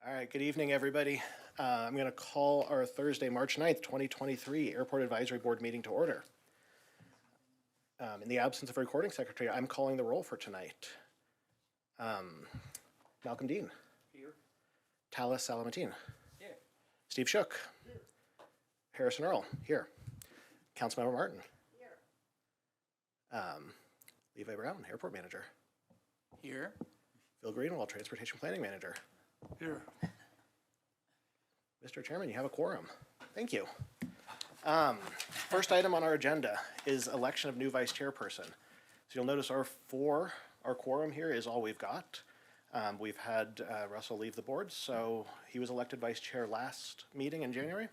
All right, good evening, everybody. I'm going to call our Thursday, March 9th, 2023 Airport Advisory Board meeting to order. In the absence of a recording secretary, I'm calling the roll for tonight. Malcolm Dean. Here. Talis Salamatine. Here. Steve Shook. Here. Harrison Earl, here. Councilmember Martin. Here. Levi Brown, Airport Manager. Here. Phil Greenwald, Transportation Planning Manager. Here. Mr. Chairman, you have a quorum. Thank you. First item on our agenda is election of new vice chairperson. So you'll notice our quorum here is all we've got. We've had Russell leave the board, so he was elected vice chair last meeting in January.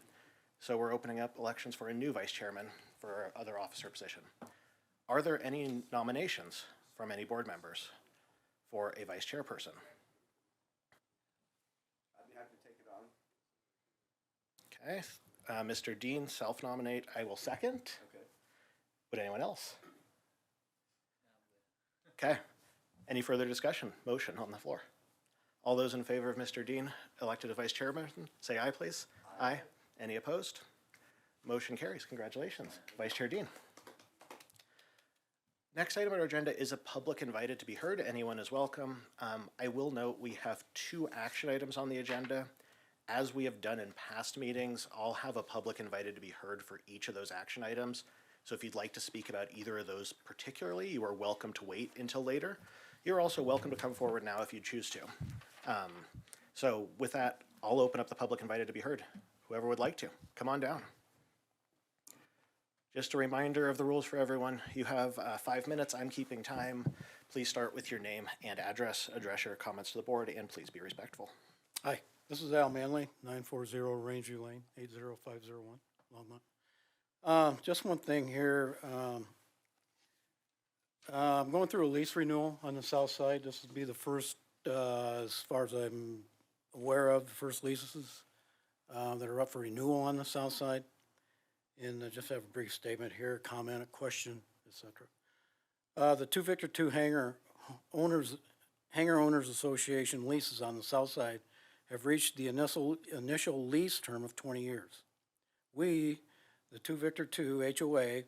So we're opening up elections for a new vice chairman for other officer position. Are there any nominations from any board members for a vice chairperson? I'd be happy to take it on. Okay, Mr. Dean, self-nominate, I will second. Okay. Would anyone else? Okay, any further discussion? Motion on the floor. All those in favor of Mr. Dean, elected as vice chairman, say aye, please. Aye. Any opposed? Motion carries. Congratulations, Vice Chair Dean. Next item on our agenda is a public invited to be heard. Anyone is welcome. I will note we have 2 action items on the agenda. As we have done in past meetings, I'll have a public invited to be heard for each of those action items. So if you'd like to speak about either of those particularly, you are welcome to wait until later. You're also welcome to come forward now if you choose to. So with that, I'll open up the public invited to be heard. Whoever would like to, come on down. Just a reminder of the rules for everyone. You have 5 minutes. I'm keeping time. Please start with your name and address your comments to the board, and please be respectful. Hi, this is Al Manley, 940 Rangeview Lane, 80501, Longmont. Just one thing here. I'm going through a lease renewal on the south side. This will be the first, as far as I'm aware of, the first leases that are up for renewal on the south side. And I just have a brief statement here, comment, a question, etc. The 2 Victor 2 Hangar Owners Association leases on the south side have reached the initial lease term of 20 years. We, the 2 Victor 2 HOA,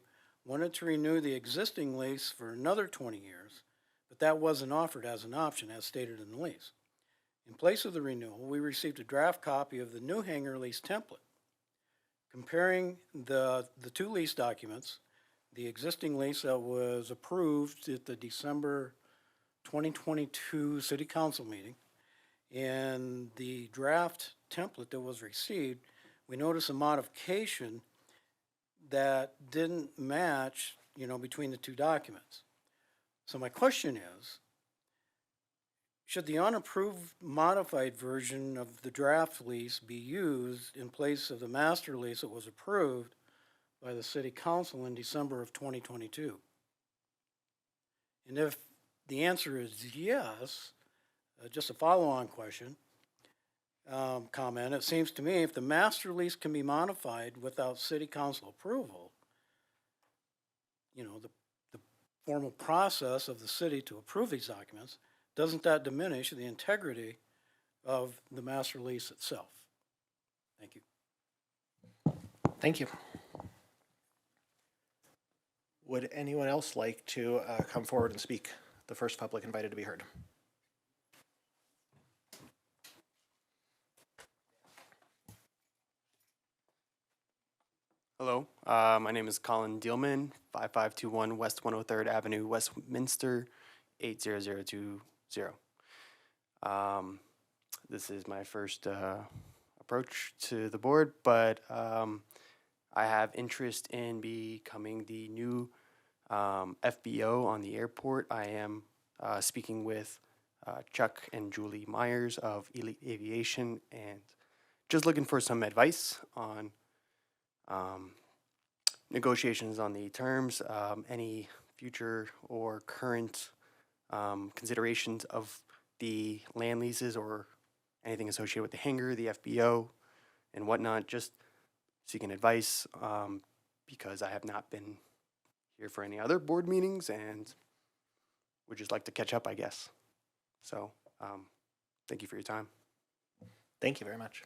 wanted to renew the existing lease for another 20 years, but that wasn't offered as an option as stated in the lease. In place of the renewal, we received a draft copy of the new hangar lease template. Comparing the 2 lease documents, the existing lease that was approved at the December 2022 City Council meeting and the draft template that was received, we noticed a modification that didn't match, between the 2 documents. So my question is, should the unapproved modified version of the draft lease be used in place of the master lease that was approved by the City Council in December of 2022? And if the answer is yes, just a follow-on question, comment, it seems to me if the master lease can be modified without City Council approval, the formal process of the city to approve these documents, doesn't that diminish the integrity of the master lease itself? Thank you. Thank you. Would anyone else like to come forward and speak? The first public invited to be heard. Hello, my name is Colin Dealman, 5521 West 103rd Avenue, Westminster, 80020. This is my first approach to the board, but I have interest in becoming the new FBO on the airport. I am speaking with Chuck and Julie Myers of Elite Aviation and just looking for some advice on negotiations on the terms, any future or current considerations of the land leases or anything associated with the hangar, the FBO, and whatnot. Just seeking advice because I have not been here for any other board meetings and would just like to catch up, I guess. So thank you for your time. Thank you very much.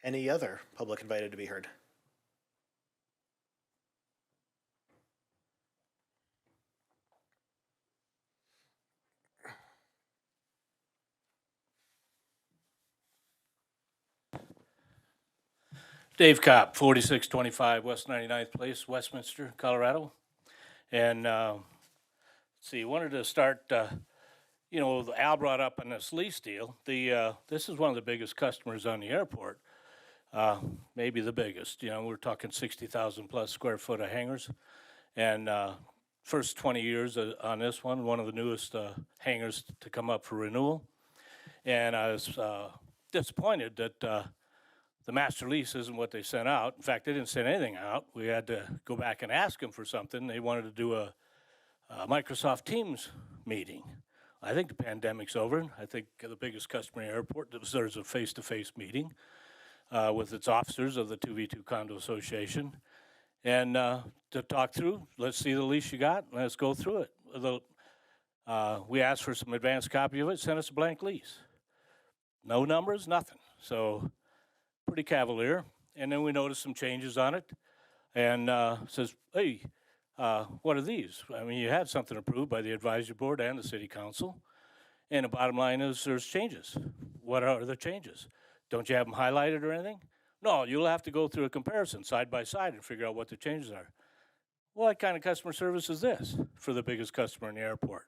Any other public invited to be heard? Dave Kopp, 4625 West 99th Place, Westminster, Colorado. And let's see, wanted to start, Al brought up on this lease deal. This is one of the biggest customers on the airport, maybe the biggest. We're talking 60,000 plus square foot of hangars. And first 20 years on this one of the newest hangars to come up for renewal. And I was disappointed that the master lease isn't what they sent out. In fact, they didn't send anything out. We had to go back and ask them for something. They wanted to do a Microsoft Teams meeting. I think the pandemic's over. I think the biggest customer in the airport deserves a face-to-face meeting with its officers of the 2v2 Condo Association. And to talk through, let's see the lease you got, and let's go through it. We asked for some advance copy of it, sent us a blank lease. No numbers, nothing. So pretty cavalier. And then we noticed some changes on it, and says, hey, what are these? I mean, you had something approved by the advisory board and the city council, and the bottom line is there's changes. What are the changes? Don't you have them highlighted or anything? No, you'll have to go through a comparison side by side and figure out what the changes are. What kind of customer service is this for the biggest customer in the airport?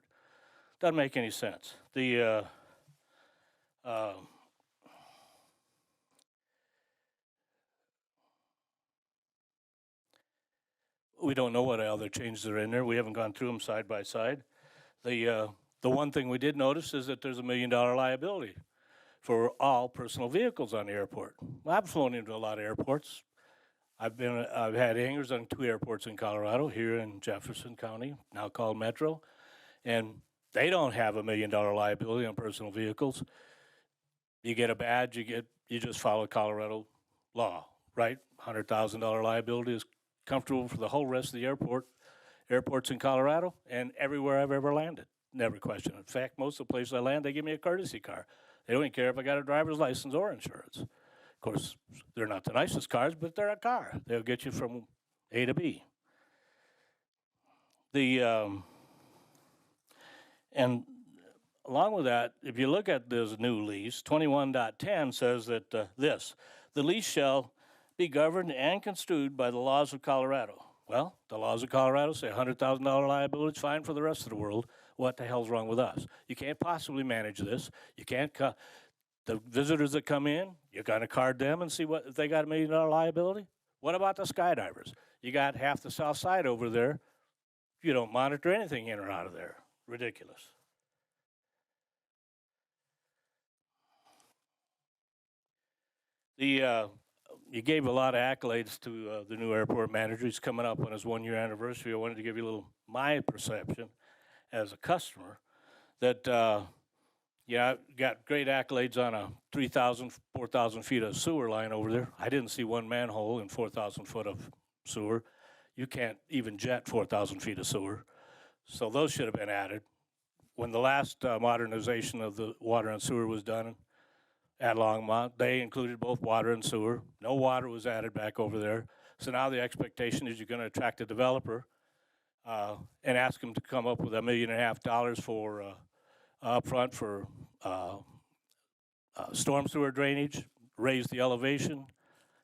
Doesn't make any sense. We don't know what other changes are in there. We haven't gone through them side by side. The one thing we did notice is that there's $1 million liability for all personal vehicles on the airport. I've flown into a lot of airports. I've had hangars on 2 airports in Colorado, here in Jefferson County, now called Metro, and they don't have $1 million liability on personal vehicles. You get a badge, you just follow Colorado law, right? $100,000 liability is comfortable for the whole rest of the airports in Colorado, and everywhere I've ever landed. Never question it. In fact, most of the places I land, they give me a courtesy car. They don't even care if I got a driver's license or insurance. Of course, they're not the nicest cars, but they're a car. They'll get you from A to B. And along with that, if you look at this new lease, 21.10 says that the lease shall be governed and construed by the laws of Colorado. Well, the laws of Colorado say $100,000 liability is fine for the rest of the world. What the hell's wrong with us? You can't possibly manage this. You can't, the visitors that come in, you're gonna card them and see if they got $1 million liability? What about the skydivers? You got half the south side over there. You don't monitor anything in or out of there. Ridiculous. You gave a lot of accolades to the new airport manager. He's coming up on his 1-year anniversary. I wanted to give you a little my perception as a customer that got great accolades on a 3,000, 4,000 feet of sewer line over there. I didn't see one manhole in 4,000 foot of sewer. You can't even jet 4,000 feet of sewer. So those should have been added. When the last modernization of the water and sewer was done at Longmont, they included both water and sewer. No water was added back over there. So now the expectation is you're going to attract a developer and ask them to come up with $1.5 million for upfront for storm sewer drainage, raise the elevation.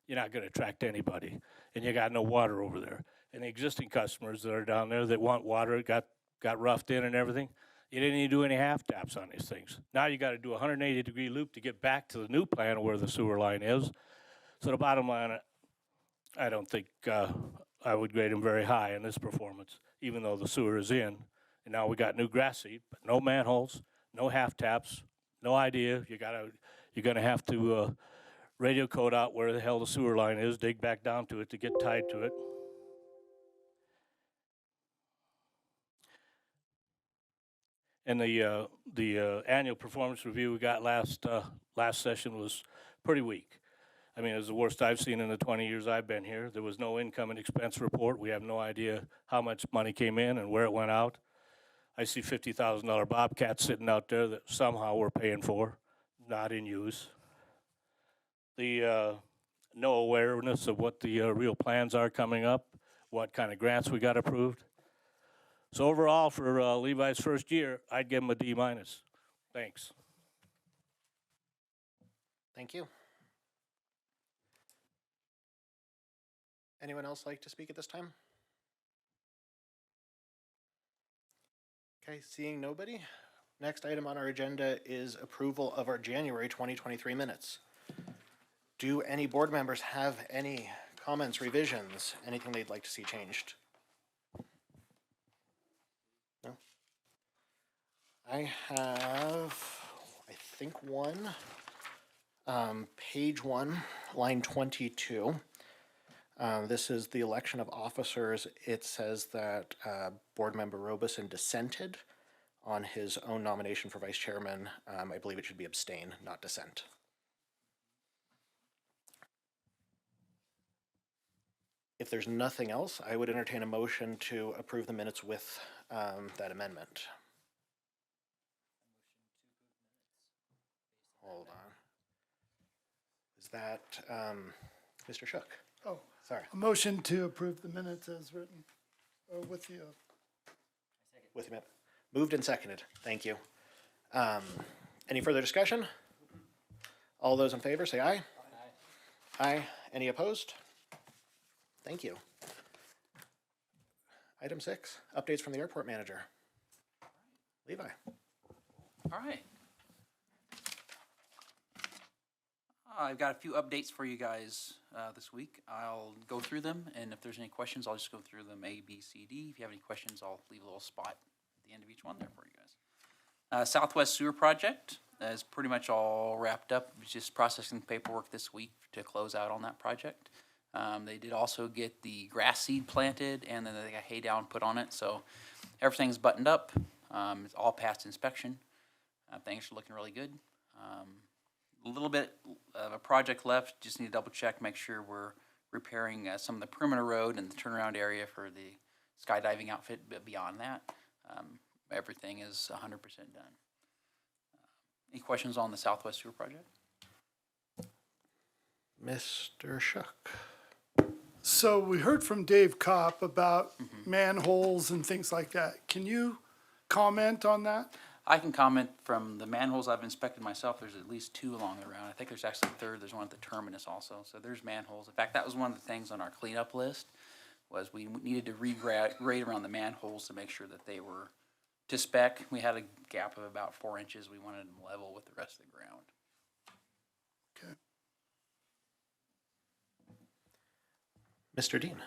You're not going to attract anybody, and you got no water over there. And the existing customers that are down there that want water got roughed in and everything. You didn't even do any half taps on these things. Now you got to do a 180-degree loop to get back to the new plan where the sewer line is. So the bottom line, I don't think I would grade them very high in this performance, even though the sewer is in. And now we got new grass seed, but no manholes, no half taps, no idea. You're gonna have to radio code out where the hell the sewer line is, dig back down to it to get tied to it. And the annual performance review we got last session was pretty weak. I mean, it was the worst I've seen in the 20 years I've been here. There was no income and expense report. We have no idea how much money came in and where it went out. I see $50,000 Bobcats sitting out there that somehow we're paying for, not in use. The no awareness of what the real plans are coming up, what kind of grants we got approved. So overall, for Levi's first year, I'd give him a D minus. Thanks. Thank you. Anyone else like to speak at this time? Okay, seeing nobody. Next item on our agenda is approval of our January 2023 minutes. Do any board members have any comments, revisions, anything they'd like to see changed? No? I have, I think one, page 1, line 22. This is the election of officers. It says that Board Member Robeson dissented on his own nomination for vice chairman. I believe it should be abstain, not dissent. If there's nothing else, I would entertain a motion to approve the minutes with that amendment. Hold on. Is that Mr. Shook? Oh, Sorry. a motion to approve the minutes as written, or with the, With the amendment. Moved and seconded. Thank you. Any further discussion? All those in favor say aye. Aye. Any opposed? Thank you. Item 6, updates from the airport manager. Levi. All right. I've got a few updates for you guys this week. I'll go through them, and if there's any questions, I'll just go through them A, B, C, D. If you have any questions, I'll leave a little spot at the end of each one there for you guys. Southwest Sewer Project is pretty much all wrapped up. It's just processing paperwork this week to close out on that project. They did also get the grass seed planted, and then they got hay down put on it, so everything's buttoned up. It's all passed inspection. Things are looking really good. A little bit of a project left, just need to double check, make sure we're repairing some of the perimeter road and the turnaround area for the skydiving outfit, but beyond that, everything is 100% done. Any questions on the Southwest Sewer Project? Mr. Shook. so we heard from Dave Kopp about manholes and things like that. Can you comment on that? I can comment from the manholes I've inspected myself. There's at least 2 along the route. I think there's actually a third. There's one at the terminus also. So there's manholes. In fact, that was one of the things on our cleanup list, was we needed to re-grade around the manholes to make sure that they were to spec. We had a gap of about 4 inches. We wanted them level with the rest of the ground. Okay. Mr. Dean.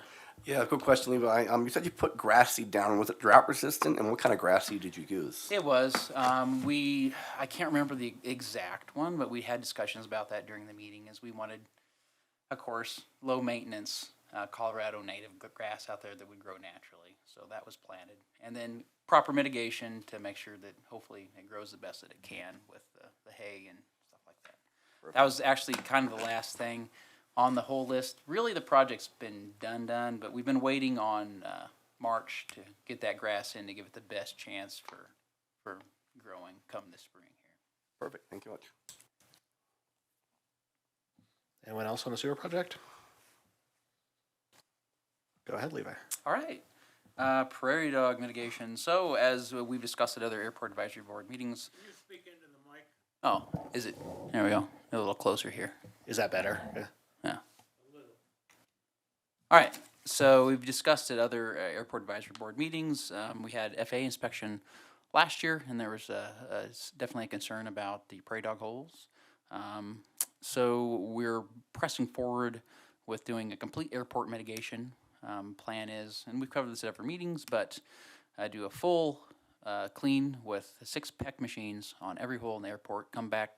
Yeah, quick question, Levi. You said you put grass seed down. Was it drought resistant? And what kind of grass seed did you use? It was. I can't remember the exact one, but we had discussions about that during the meeting, as we wanted, of course, low maintenance Colorado native grass out there that would grow naturally. So that was planted. And then proper mitigation to make sure that hopefully it grows the best that it can with the hay and stuff like that. Perfect. That was actually kind of the last thing on the whole list. Really, the project's been done, but we've been waiting on March to get that grass in to give it the best chance for growing come this spring here. Perfect. Thank you much. Anyone else on the sewer project? Go ahead, Levi. All right. Prairie dog mitigation. So, as we've discussed at other airport advisory board meetings. Can you speak into the mic? Oh, is it? There we go. A little closer here. Is that better? Yeah. Yeah. All right. So we've discussed at other airport advisory board meetings. We had FAA inspection last year, and there was definitely a concern about the prairie dog holes. So we're pressing forward with doing a complete airport mitigation. Plan is, and we've covered this at other meetings, but do a full clean with 6 PEC machines on every hole in the airport. Come back.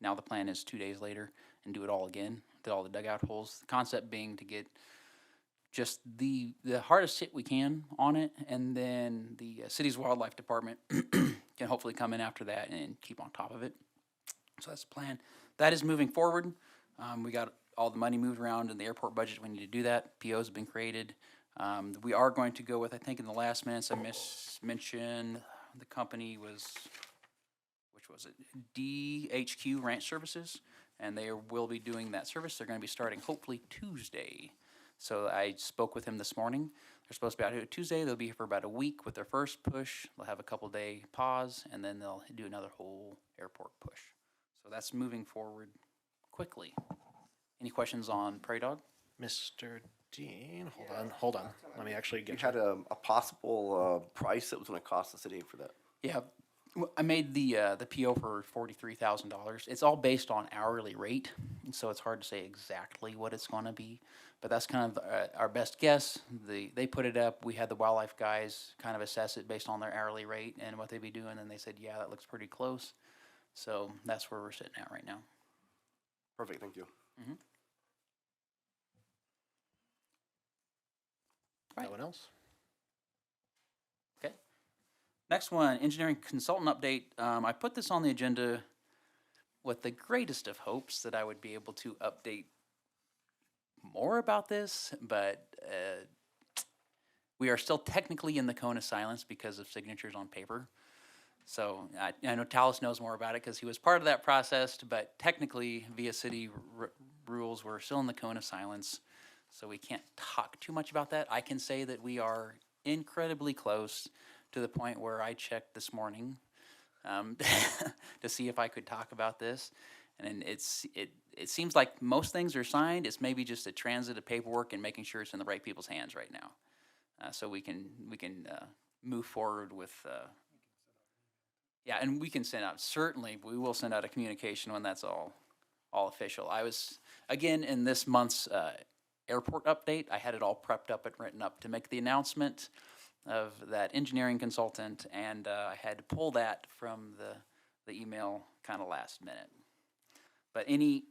Now the plan is 2 days later and do it all again, do all the dugout holes. The concept being to get just the hardest hit we can on it, and then the city's wildlife department can hopefully come in after that and keep on top of it. So that's the plan. That is moving forward. We got all the money moved around in the airport budget. We need to do that. POs have been created. We are going to go with, I think in the last minutes I mentioned, The company was, which was it? DHQ Ranch Services, and they will be doing that service. They're going to be starting hopefully Tuesday. So I spoke with him this morning. They're supposed to be out here Tuesday. They'll be here for about a week with their first push. They'll have a couple-day pause, and then they'll do another whole airport push. So that's moving forward quickly. Any questions on Prairie Dog? Mr. Dean, hold on. Let me actually You get had a possible price that was going to cost the city for that. Yeah, I made the PO for $43,000. It's all based on hourly rate, and so it's hard to say exactly what it's going to be. But that's kind of our best guess. They put it up. We had the wildlife guys kind of assess it based on their hourly rate and what they'd be doing, and they said, yeah, that looks pretty close. So that's where we're sitting at right now. Perfect, thank you. No one else? Okay. Next one, engineering consultant update. I put this on the agenda with the greatest of hopes that I would be able to update more about this, but we are still technically in the cone of silence because of signatures on paper. So I know Talis knows more about it because he was part of that process, but technically via city rules, we're still in the cone of silence. So we can't talk too much about that. I can say that we are incredibly close to the point where I checked this morning to see if I could talk about this. And it seems like most things are signed. It's maybe just a transit of paperwork and making sure it's in the right people's hands right now. So we can move forward with, yeah, and we can send out, certainly, we will send out a communication when that's all official. I was, again, in this month's airport update, I had it all prepped up and written up to make the announcement of that engineering consultant, and I had to pull that from the email kind of last minute. But any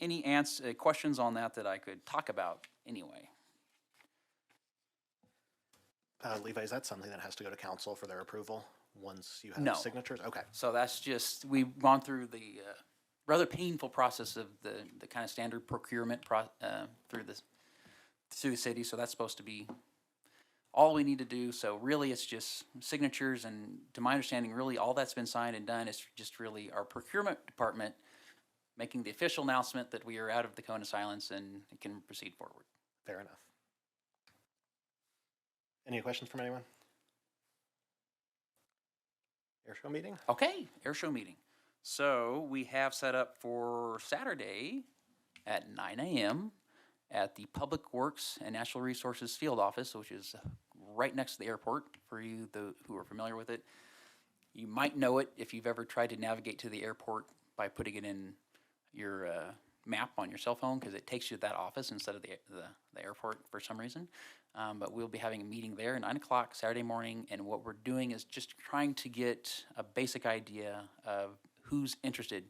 questions on that I could talk about anyway? Levi, is that something that has to go to council for their approval once you have No. signatures? Okay. So that's just, we've gone through the rather painful process of the kind of standard procurement through the city, so that's supposed to be all we need to do. So really, it's just signatures, and to my understanding, really all that's been signed and done is just really our procurement department making the official announcement that we are out of the cone of silence and can proceed forward. Fair enough. Any questions from anyone? Airshow meeting? Okay, airshow meeting. So we have set up for Saturday at 9 a.m. at the Public Works and Natural Resources Field Office, which is right next to the airport for you who are familiar with it. You might know it if you've ever tried to navigate to the airport by putting it in your map on your cell phone, because it takes you to that office instead of the airport for some reason. But we'll be having a meeting there at 9 o'clock Saturday morning, and what we're doing is just trying to get a basic idea of who's interested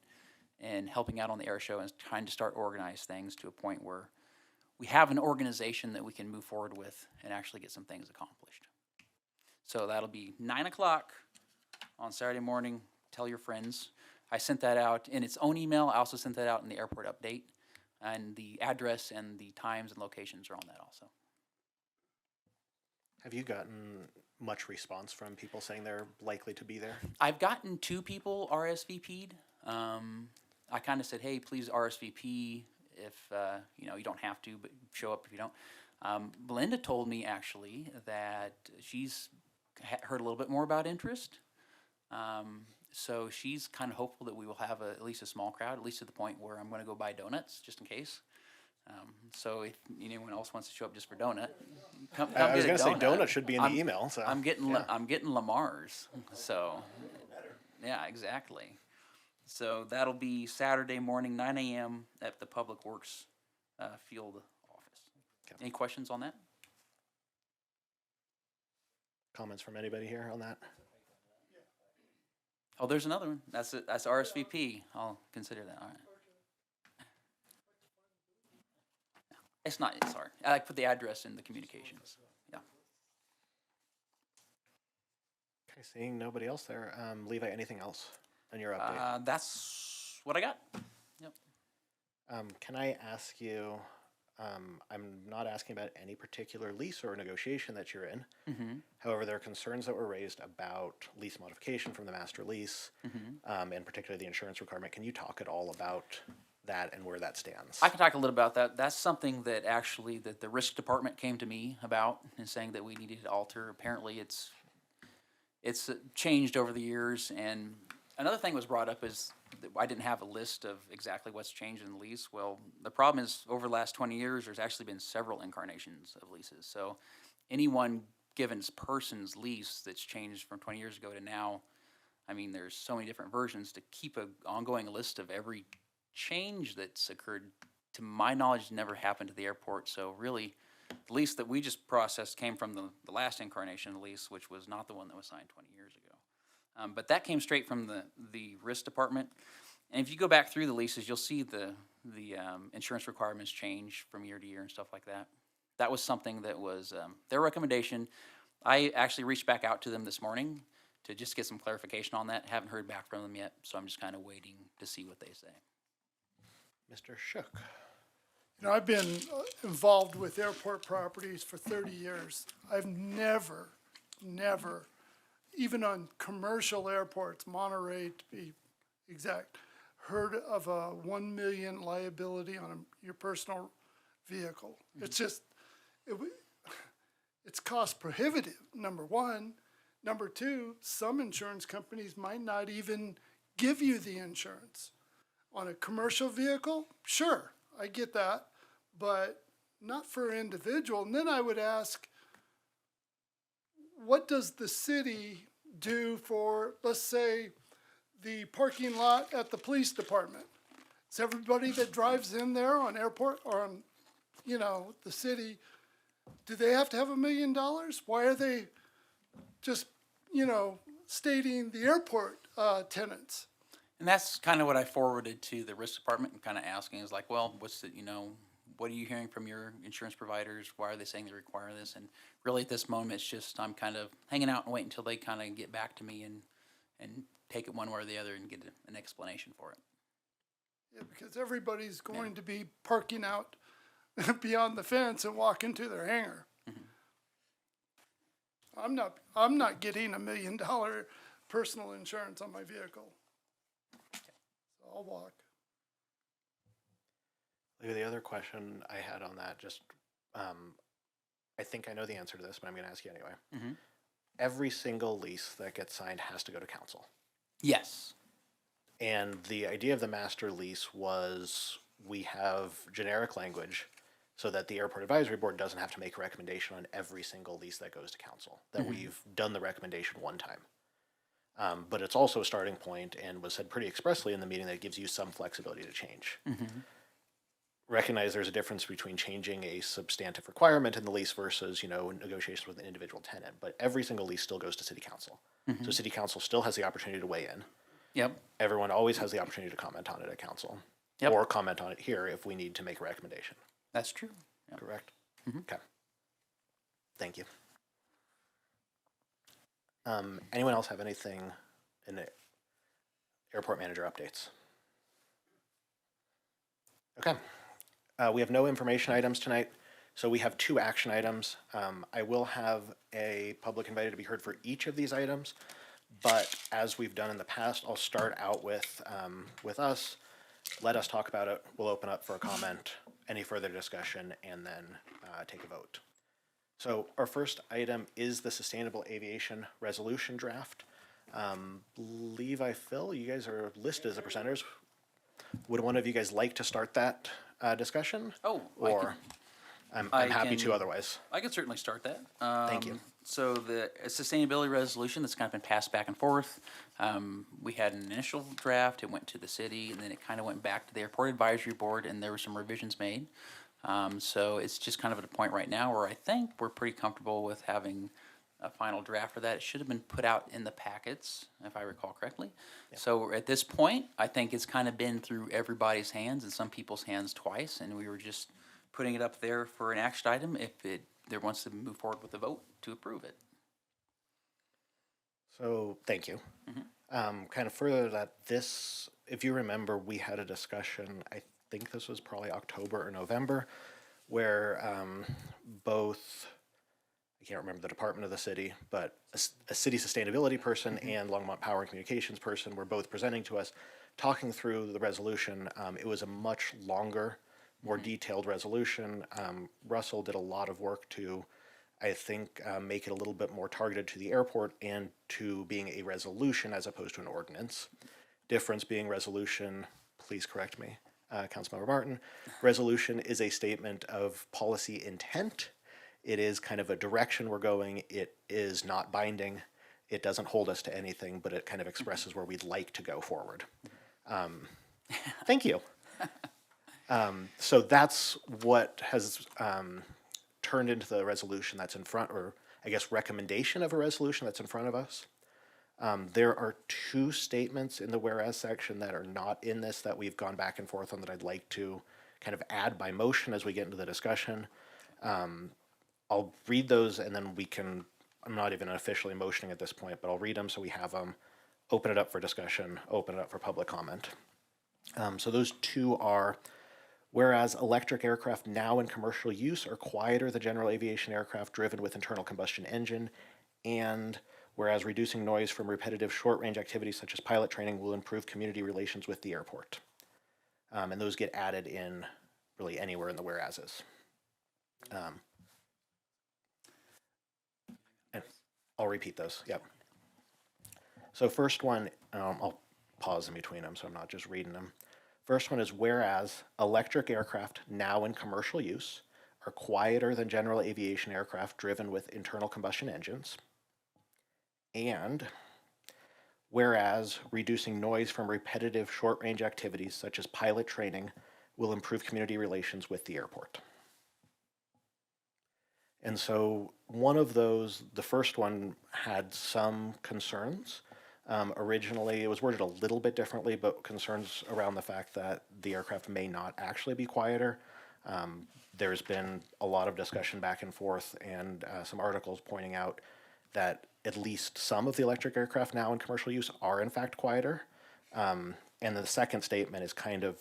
in helping out on the air show and trying to start organize things to a point where we have an organization that we can move forward with and actually get some things accomplished. So that'll be 9 o'clock on Saturday morning. Tell your friends. I sent that out in its own email. I also sent that out in the airport update, and the address and the times and locations are on that also. Have you gotten much response from people saying they're likely to be there? I've gotten 2 people RSVP'd. I kind of said, hey, please RSVP if, you don't have to, but show up if you don't. Belinda told me actually that she's heard a little bit more about interest. So she's kind of hopeful that we will have at least a small crowd, at least to the point where I'm going to go buy donuts just in case. So if anyone else wants to show up just for donut, come I was get a going to say donut. donut should be in the email. So I'm getting yeah. I'm getting Lamar's. So yeah, exactly. So that'll be Saturday morning, 9 a.m. at the Public Works field office. Okay. Any questions on that? Comments from anybody here on that? Oh, there's another one. That's RSVP. I'll consider that. All right. It's hard. I put the address in the communications. Yeah. Okay, seeing nobody else there. Levi, anything else on your update? That's what I got. Yep. Can I ask you, I'm not asking about any particular lease or negotiation that you're in. However, there are concerns that were raised about lease modification from the master lease, and particularly the insurance requirement. Can you talk at all about that and where that stands? I can talk a little about that. That's something that actually that the risk department came to me about and saying that we needed to alter. Apparently, it's changed over the years. And another thing was brought up is that I didn't have a list of exactly what's changed in the lease. Well, the problem is over the last 20 years, there's actually been several incarnations of leases. So any one given person's lease that's changed from 20 years ago to now, I mean, there's so many different versions. To keep an ongoing list of every change that's occurred, to my knowledge, never happened to the airport. So really, the lease that we just processed came from the last incarnation of the lease, which was not the one that was signed 20 years ago. But that came straight from the risk department. And if you go back through the leases, you'll see the insurance requirements change from year to year and stuff like that. That was something that was their recommendation. I actually reached back out to them this morning to just get some clarification on that. Haven't heard back from them yet, so I'm just kind of waiting to see what they say. Mr. Shook. You know, I've been involved with airport properties for 30 years. I've never, even on commercial airports, Monterey to be exact, heard of a 1 million liability on your personal vehicle. It's just, it's cost prohibitive, number one. Number two, some insurance companies might not even give you the insurance. On a commercial vehicle, sure, I get that, but not for an individual. And then I would ask, what does the city do for, let's say, the parking lot at the police department? Is everybody that drives in there on airport or on, you know, the city, do they have to have $1 million? Why are they just, you know, stating the airport tenants? And that's kind of what I forwarded to the risk department and kind of asking is like, well, what's the, you know, what are you hearing from your insurance providers? Why are they saying they require this? And really at this moment, it's just I'm kind of hanging out and waiting until they kind of get back to me and take it one way or the other and get an explanation for it. Yeah, because everybody's going to be parking out beyond the fence and walking to their hangar. I'm not getting $1 million personal insurance on my vehicle. So I'll walk. The other question I had on that, just, I think I know the answer to this, but I'm going to ask you anyway. Every single lease that gets signed has to go to council. Yes. And the idea of the master lease was we have generic language so that the airport advisory board doesn't have to make a recommendation on every single lease that goes to council, that we've done the recommendation one time. But it's also a starting point and was said pretty expressly in the meeting that it gives you some flexibility to change. Recognize there's a difference between changing a substantive requirement in the lease versus, you know, negotiations with an individual tenant, but every single lease still goes to city council. So city council still has the opportunity to weigh in. Yep. Everyone always has the opportunity to comment on it at council. Yep. Or comment on it here if we need to make a recommendation. That's true. Yep. Correct? Okay. Thank you. Anyone else have anything in the airport manager updates? Okay. We have no information items tonight, so we have 2 action items. I will have a public invited to be heard for each of these items, but as we've done in the past, I'll start out with us. Let us talk about it. We'll open up for a comment, any further discussion, and then take a vote. So our first item is the Sustainable Aviation Resolution Draft. Levi, Phil, you guys are listed as the presenters. Would one of you guys like to start that discussion? Oh, or I'm happy to otherwise. I can certainly start that. Thank you. So the sustainability resolution that's kind of been passed back and forth. We had an initial draft, it went to the city, and then it kind of went back to the airport advisory board, and there were some revisions made. So it's just kind of at a point right now where I think we're pretty comfortable with having a final draft for that. It should have been put out in the packets, if I recall correctly. Yeah. So at this point, I think it's kind of been through everybody's hands and some people's hands twice, and we were just putting it up there for an action item if there wants to move forward with the vote to approve it. So thank you. Kind of further that this, if you remember, we had a discussion, I think this was probably October or November, where both, I can't remember the department of the city, but a city sustainability person and Longmont Power and Communications person were both presenting to us, talking through the resolution. It was a much longer, more detailed resolution. Russell did a lot of work to, I think, make it a little bit more targeted to the airport and to being a resolution as opposed to an ordinance. Difference being resolution, please correct me, Councilmember Martin, resolution is a statement of policy intent. It is kind of a direction we're going. It is not binding. It doesn't hold us to anything, but it kind of expresses where we'd like to go forward. Thank you. So that's what has turned into the resolution that's in front, or I guess recommendation of a resolution that's in front of us. There are two statements in the whereas section that are not in this that we've gone back and forth on that I'd like to kind of add by motion as we get into the discussion. I'll read those and then we can, I'm not even officially motioning at this point, but I'll read them so we have them, open it up for discussion, open it up for public comment. So those two are, whereas electric aircraft now in commercial use are quieter than general aviation aircraft driven with internal combustion engine, and whereas reducing noise from repetitive short-range activities such as pilot training will improve community relations with the airport. And those get added in really anywhere in the whereases. And I'll repeat those, yep. So first one, I'll pause in between them so I'm not just reading them. First one is, whereas electric aircraft now in commercial use are quieter than general aviation aircraft driven with internal combustion engines. And whereas reducing noise from repetitive short-range activities such as pilot training will improve community relations with the airport. And so one of those, the first one, had some concerns. Originally, it was worded a little bit differently, but concerns around the fact that the aircraft may not actually be quieter. There's been a lot of discussion back and forth and some articles pointing out that at least some of the electric aircraft now in commercial use are in fact quieter. And the second statement is kind of,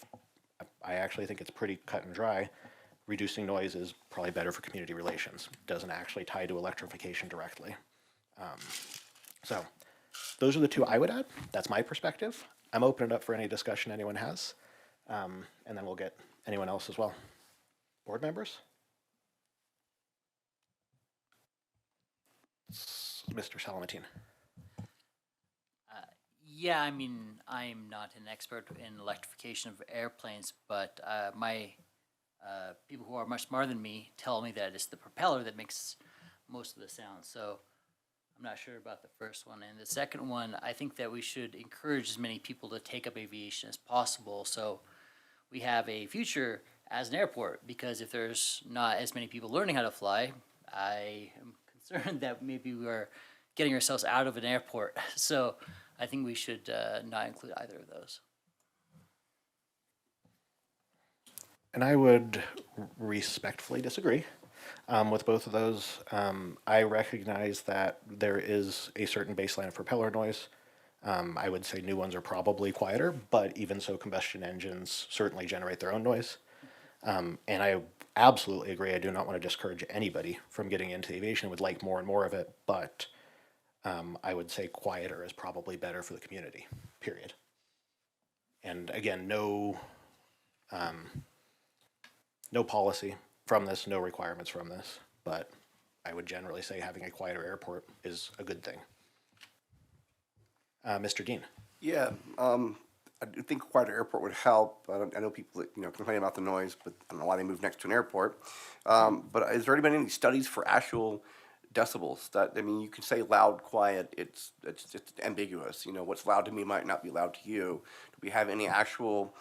I actually think it's pretty cut and dry. Reducing noise is probably better for community relations. Doesn't actually tie to electrification directly. So those are the two I would add. That's my perspective. I'm opening it up for any discussion anyone has. And then we'll get anyone else as well. Board members? Mr. Salamatine. Yeah, I mean, I'm not an expert in electrification of airplanes, but my people who are much smarter than me tell me that it's the propeller that makes most of the sound. So I'm not sure about the first one. And the second one, I think that we should encourage as many people to take up aviation as possible, so we have a future as an airport. Because if there's not as many people learning how to fly, I am concerned that maybe we are getting ourselves out of an airport. So I think we should not include either of those. And I would respectfully disagree with both of those. I recognize that there is a certain baseline of propeller noise. I would say new ones are probably quieter, but even so, combustion engines certainly generate their own noise. And I absolutely agree. I do not want to discourage anybody from getting into aviation. I would like more and more of it, but I would say quieter is probably better for the community, period. And again, no policy from this, no requirements from this, but I would generally say having a quieter airport is a good thing. Mr. Dean. Yeah, I do think a quieter airport would help. I know people that complain about the noise, but I don't know why they move next to an airport. But has there already been any studies for actual decibels? That, I mean, you can say loud, quiet. It's just ambiguous. What's loud to me might not be loud to you. Do we have any actual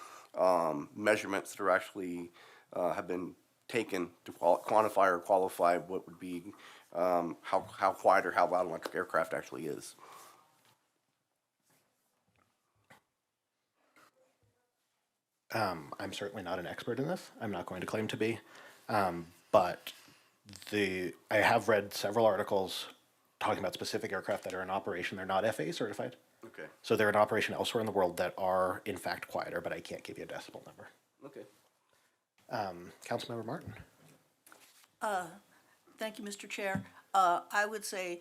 measurements that are actually have been taken to quantify or qualify what would be how quiet or how loud an electric aircraft actually is? I'm certainly not an expert in this. I'm not going to claim to be. But I have read several articles talking about specific aircraft that are in operation. They're not FAA certified. Okay. So they're in operation elsewhere in the world that are in fact quieter, but I can't give you a decibel number. Okay. Councilmember Martin. Thank you, Mr. Chair. I would say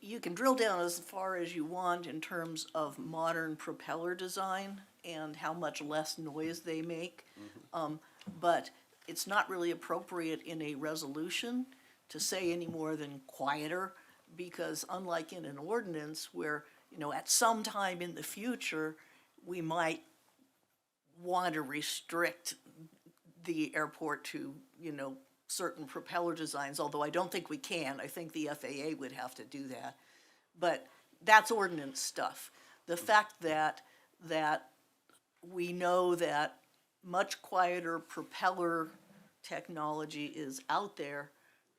you can drill down as far as you want in terms of modern propeller design and how much less noise they make. But it's not really appropriate in a resolution to say any more than quieter, because unlike in an ordinance where, you know, at some time in the future, we might want to restrict the airport to, you know, certain propeller designs, although I don't think we can. I think the FAA would have to do that. But that's ordinance stuff. The fact that we know that much quieter propeller technology is out there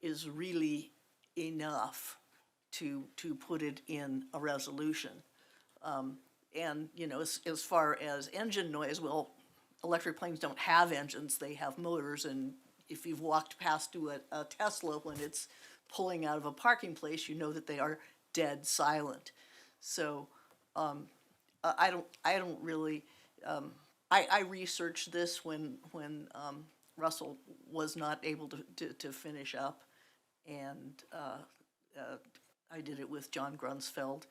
is really enough to put it in a resolution. And, you know, as far as engine noise, well, electric planes don't have engines, they have motors, and if you've walked past to a Tesla when it's pulling out of a parking place, you know that they are dead silent. So I don't really, I researched this when Russell was not able to finish up, and I did it with John Grunsfeld,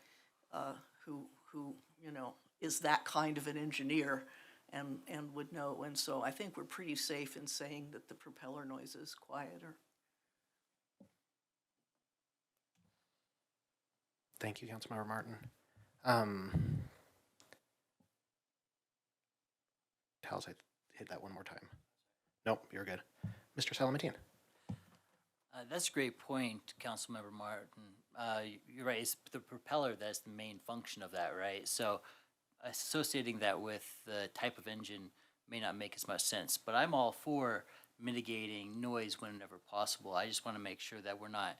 who you know is that kind of an engineer and would know. And so I think we're pretty safe in saying that the propeller noise is quieter. Thank you, Councilmember Martin. Tells I hit that one more time. Nope, you're good. Mr. Salamatine. That's a great point, Councilmember Martin. You're right, it's the propeller that's the main function of that, right? So associating that with the type of engine may not make as much sense, but I'm all for mitigating noise whenever possible. I just want to make sure that we're not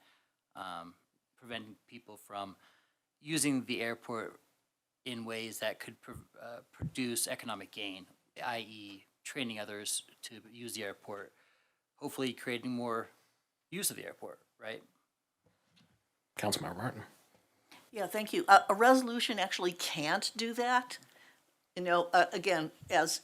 preventing people from using the airport in ways that could produce economic gain, i.e. training others to use the airport, hopefully creating more use of the airport, right? Councilmember Martin. Yeah, thank you. A resolution actually can't do that. You know, again, as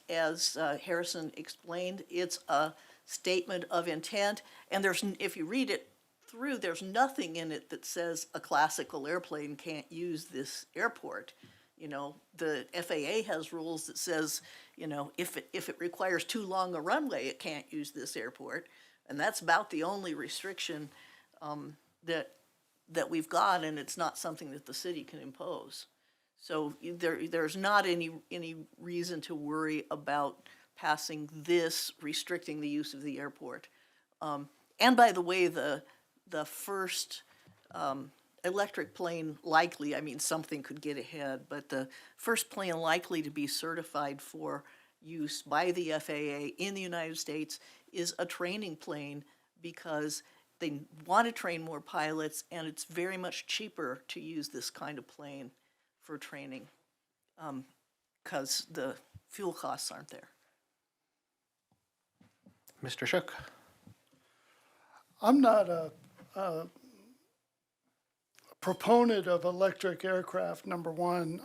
Harrison explained, it's a statement of intent, and if you read it through, there's nothing in it that says a classical airplane can't use this airport. You know, the FAA has rules that says, you know, if it requires too long a runway, it can't use this airport, and that's about the only restriction that we've got, and it's not something that the city can impose. So there's not any reason to worry about passing this restricting the use of the airport. And by the way, the first electric plane likely, I mean, something could get ahead, but the first plane likely to be certified for use by the FAA in the United States is a training plane, because they want to train more pilots, and it's very much cheaper to use this kind of plane for training, because the fuel costs aren't there. Mr. Shook. I'm not a proponent of electric aircraft, number one.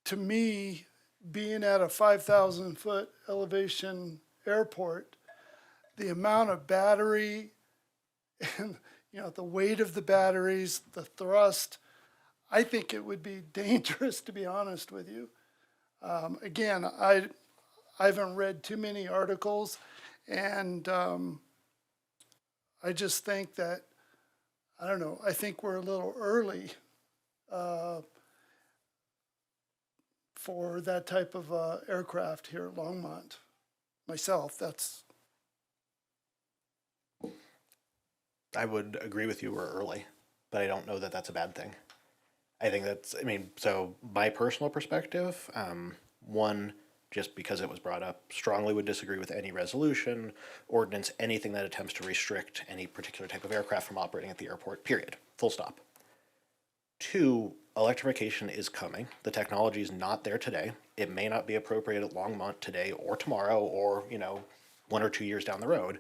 To me, being at a 5,000-foot elevation airport, the amount of battery and, you know, the weight of the batteries, the thrust, I think it would be dangerous, to be honest with you. Again, I haven't read too many articles, and I just think that, I don't know, I think we're a little early for that type of aircraft here at Longmont. Myself, I would agree with you, we're early, but I don't know that that's a bad thing. I think that's, I mean, so my personal perspective, one, just because it was brought up, strongly would disagree with any resolution, ordinance, anything that attempts to restrict any particular type of aircraft from operating at the airport, period, full stop. Two, electrification is coming. The technology is not there today. It may not be appropriate at Longmont today or tomorrow or, you know, 1 or 2 years down the road.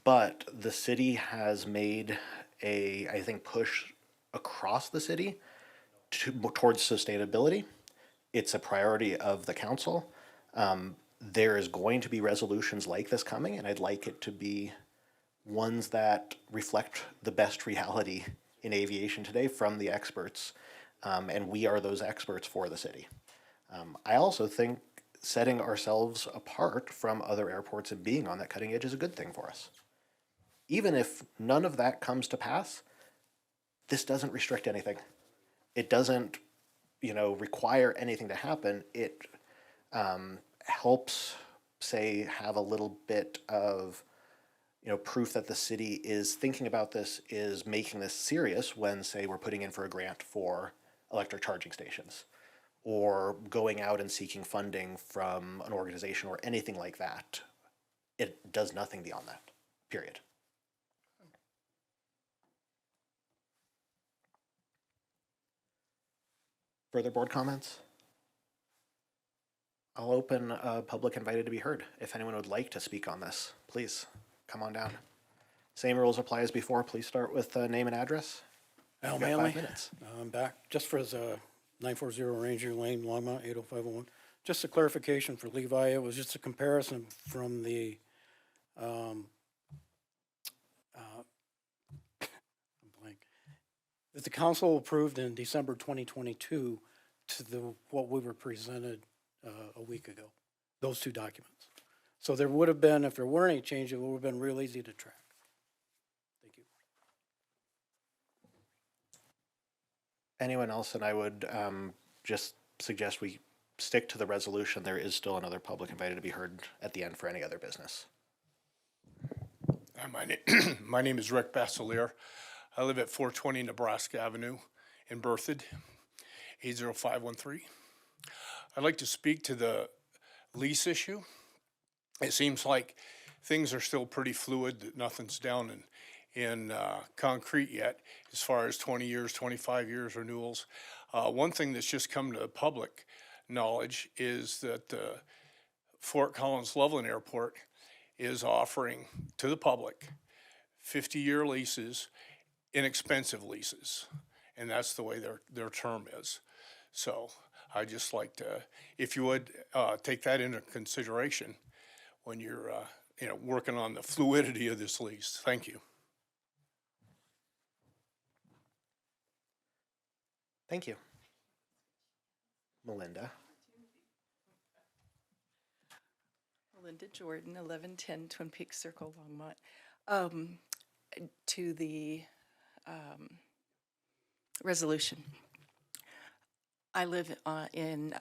But the city has made a, I think, push across the city towards sustainability. It's a priority of the council. there is going to be resolutions like this coming, and I'd like it to be ones that reflect the best reality in aviation today from the experts, and we are those experts for the city. I also think setting ourselves apart from other airports and being on that cutting edge is a good thing for us. Even if none of that comes to pass, this doesn't restrict anything. It doesn't, require anything to happen. It helps, say, have a little bit of, proof that the city is thinking about this, is making this serious when, say, we're putting in for a grant for electric charging stations, or going out and seeking funding from an organization or anything like that. It does nothing beyond that, period. Further board comments? I'll open public invited to be heard. If anyone would like to speak on this, please come on down. Same rules apply as before. Please start with name and address. Al You've got Manley. 5 minutes. I'm back just for the 940 Ranger Lane, Longmont, 80501. Just a clarification for Levi, it was just a comparison from the, I'm blank, that the council approved in December 2022 to what we were presented a week ago, those two documents. So there would have been, if there weren't any changes, it would have been real easy to track. Thank you. Anyone else? And I would just suggest we stick to the resolution. There is still another public invited to be heard at the end for any other business. My name is Rick Basselier. I live at 420 Nebraska Avenue in Berthoud, 80513. I'd like to speak to the lease issue. It seems like things are still pretty fluid, that nothing's down in concrete yet as far as 20 years, 25 years renewals. One thing that's just come to public knowledge is that Fort Collins Loveland Airport is offering to the public 50-year leases, inexpensive leases, and that's the way their term is. So I'd just like to, if you would, take that into consideration when you're working on the fluidity of this lease. Thank you. Thank you. Melinda. Linda Jordan, 1110 Twin Peaks Circle, Longmont. To the resolution. I live in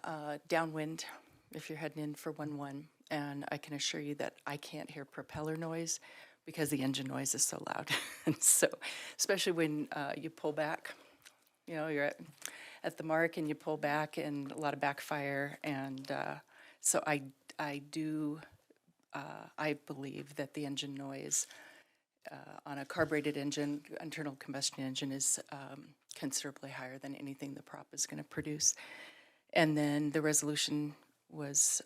downwind, if you're heading in for 1-1, and I can assure you that I can't hear propeller noise because the engine noise is so loud. And so, especially when you pull back, you're at the mark and you pull back and a lot of backfire. And so I believe that the engine noise on a carbureted engine, internal combustion engine, is considerably higher than anything the prop is going to produce. And then the resolution was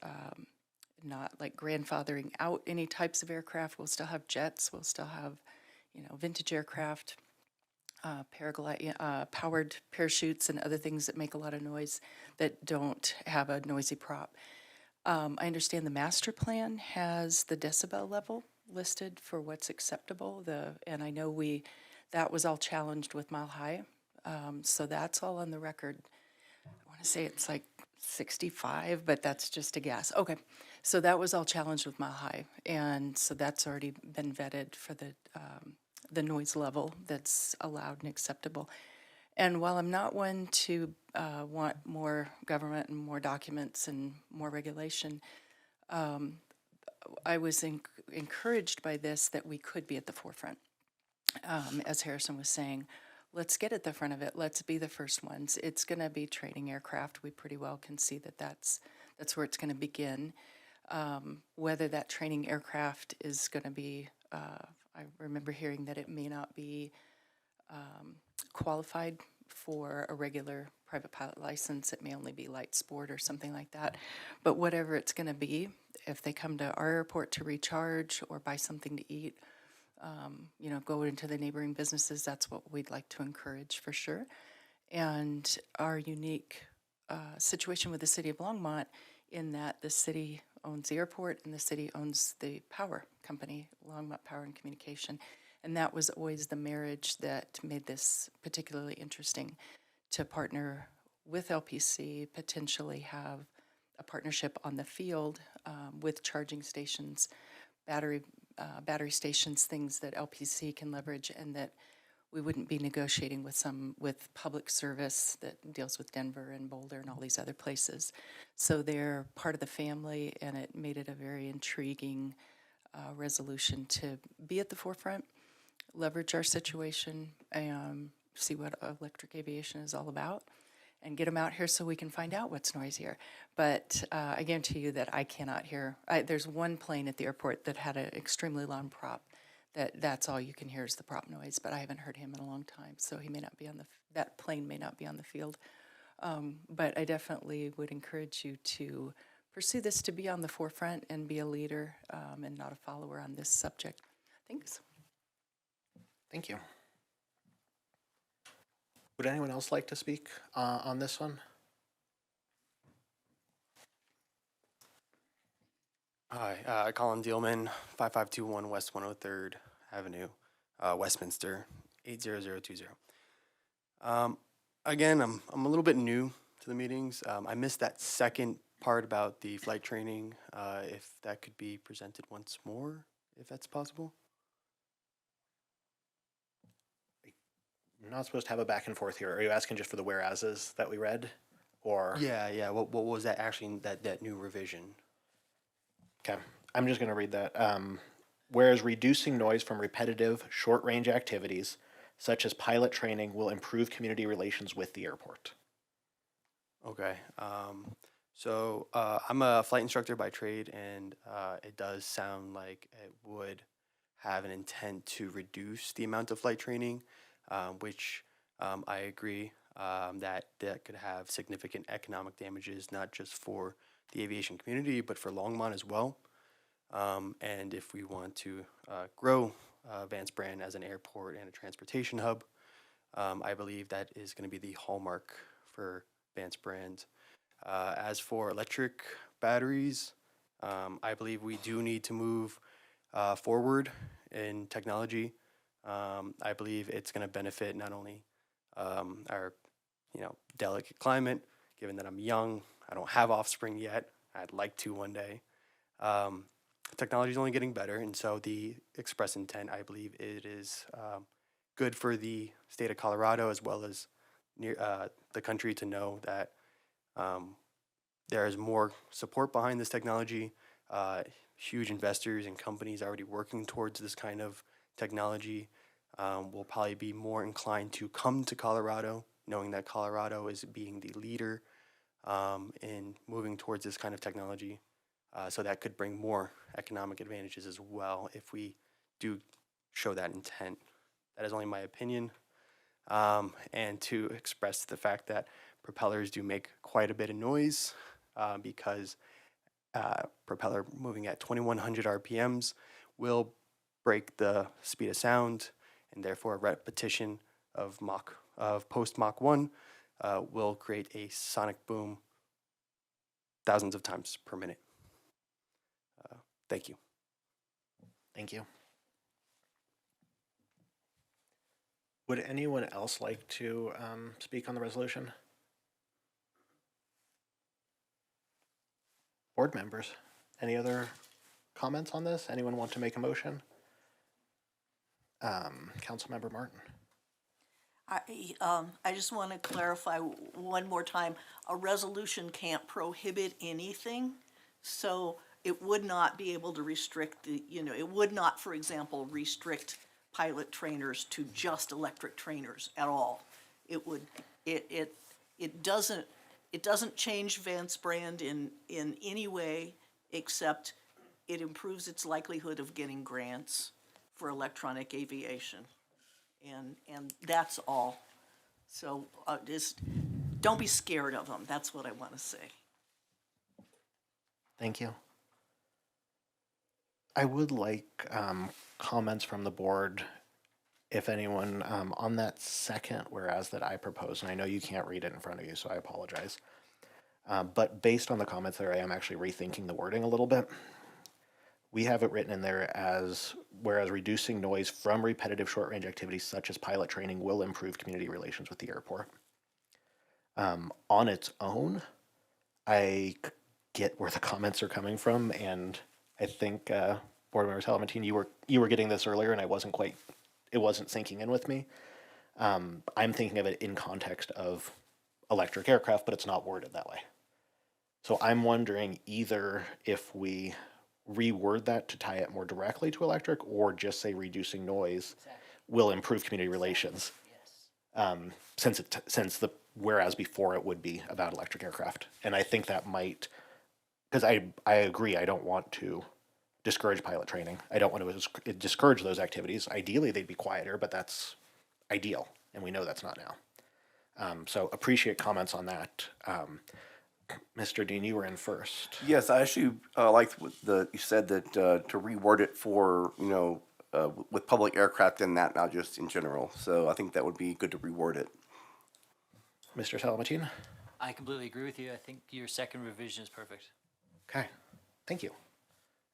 not like grandfathering out any types of aircraft. We'll still have jets. We'll still have, vintage aircraft, powered parachutes and other things that make a lot of noise that don't have a noisy prop. I understand the master plan has the decibel level listed for what's acceptable. And I know that was all challenged with Mile High. So that's all on the record. I want to say it's like 65, but that's just a guess. Okay, so that was all challenged with Mile High, and so that's already been vetted for the noise level that's allowed and acceptable. And while I'm not one to want more government and more documents and more regulation, I was encouraged by this that we could be at the forefront. As Harrison was saying, let's get at the front of it. Let's be the first ones. It's going to be training aircraft. We pretty well can see that that's where it's going to begin. Whether that training aircraft is going to be, I remember hearing that it may not be qualified for a regular private pilot license. It may only be light sport or something like that. But whatever it's going to be, if they come to our airport to recharge or buy something to eat, go into the neighboring businesses, that's what we'd like to encourage for sure. And our unique situation with the city of Longmont, in that the city owns the airport and the city owns the power company, Longmont Power and Communication. And that was always the marriage that made this particularly interesting, to partner with LPC, potentially have a partnership on the field with charging stations, battery stations, things that LPC can leverage, and that we wouldn't be negotiating with public service that deals with Denver and Boulder and all these other places. So they're part of the family, and it made it a very intriguing resolution to be at the forefront, leverage our situation, and see what electric aviation is all about, and get them out here so we can find out what's noisier. But I guarantee you that I cannot hear. There's one plane at the airport that had an extremely loud prop. That's all you can hear is the prop noise. But I haven't heard him in a long time, so he may not be on that plane may not be on the field. But I definitely would encourage you to pursue this, to be on the forefront and be a leader and not a follower on this subject. Thanks. Thank you. Would anyone else like to speak on this one? Hi, Colin Dealman, 5521 West 103rd Avenue, Westminster, 80020. Again, I'm a little bit new to the meetings. I missed that second part about the flight training. If that could be presented once more, if that's possible. We're not supposed to have a back and forth here. Are you asking just for the whereases that we read? Or Yeah. What was that actually, that new revision? Okay, I'm just going to read that. Whereas reducing noise from repetitive, short-range activities, such as pilot training, will improve community relations with the airport. Okay. So I'm a flight instructor by trade, and it does sound like it would have an intent to reduce the amount of flight training, which I agree that could have significant economic damages, not just for the aviation community, but for Longmont as well. And if we want to grow Vance Brand as an airport and a transportation hub, I believe that is going to be the hallmark for Vance Brand. As for electric batteries, I believe we do need to move forward in technology. I believe it's going to benefit not only our delicate climate, given that I'm young, I don't have offspring yet, I'd like to one day. Technology is only getting better, and so the express intent, I believe it is good for the state of Colorado as well as the country to know that there is more support behind this technology. Huge investors and companies already working towards this kind of technology will probably be more inclined to come to Colorado, knowing that Colorado is being the leader in moving towards this kind of technology. So that could bring more economic advantages as well if we do show that intent. That is only my opinion. And to express the fact that propellers do make quite a bit of noise because propeller moving at 2100 RPMs will break the speed of sound, and therefore a repetition of post Mach 1 will create a sonic boom thousands of times per minute. Thank you. Thank you. Would anyone else like to speak on the resolution? Board members, any other comments on this? Anyone want to make a motion? Councilmember Martin. I just want to clarify one more time, a resolution can't prohibit anything, so it would not be able to restrict it would not, for example, restrict pilot trainers to just electric trainers at all. It doesn't change Vance Brand in any way, except it improves its likelihood of getting grants for electronic aviation. And that's all. So just don't be scared of them. That's what I want to say. Thank you. I would like comments from the board, if anyone, on that second whereas that I proposed, and I know you can't read it in front of you, so I apologize. But based on the comments there, I am actually rethinking the wording a little bit. We have it written in there as, whereas reducing noise from repetitive short-range activities such as pilot training will improve community relations with the airport. On its own, I get where the comments are coming from, and I think Board Member Salamatine, you were getting this earlier, and it wasn't sinking in with me. I'm thinking of it in context of electric aircraft, but it's not worded that way. So I'm wondering either if we reword that to tie it more directly to electric, or just say reducing noise will improve community relations. Since the whereas before it would be about electric aircraft, and I think that might, because I agree, I don't want to discourage pilot training. I don't want to discourage those activities. Ideally, they'd be quieter, but that's ideal, and we know that's not now. So appreciate comments on that. Mr. Dean, you were in first. Yes, I actually liked what you said that to reword it for, with public aircraft in that, not just in general. So I think that would be good to reword it. Mr. Salamatine? I completely agree with you. I think your second revision is perfect. Okay, thank you.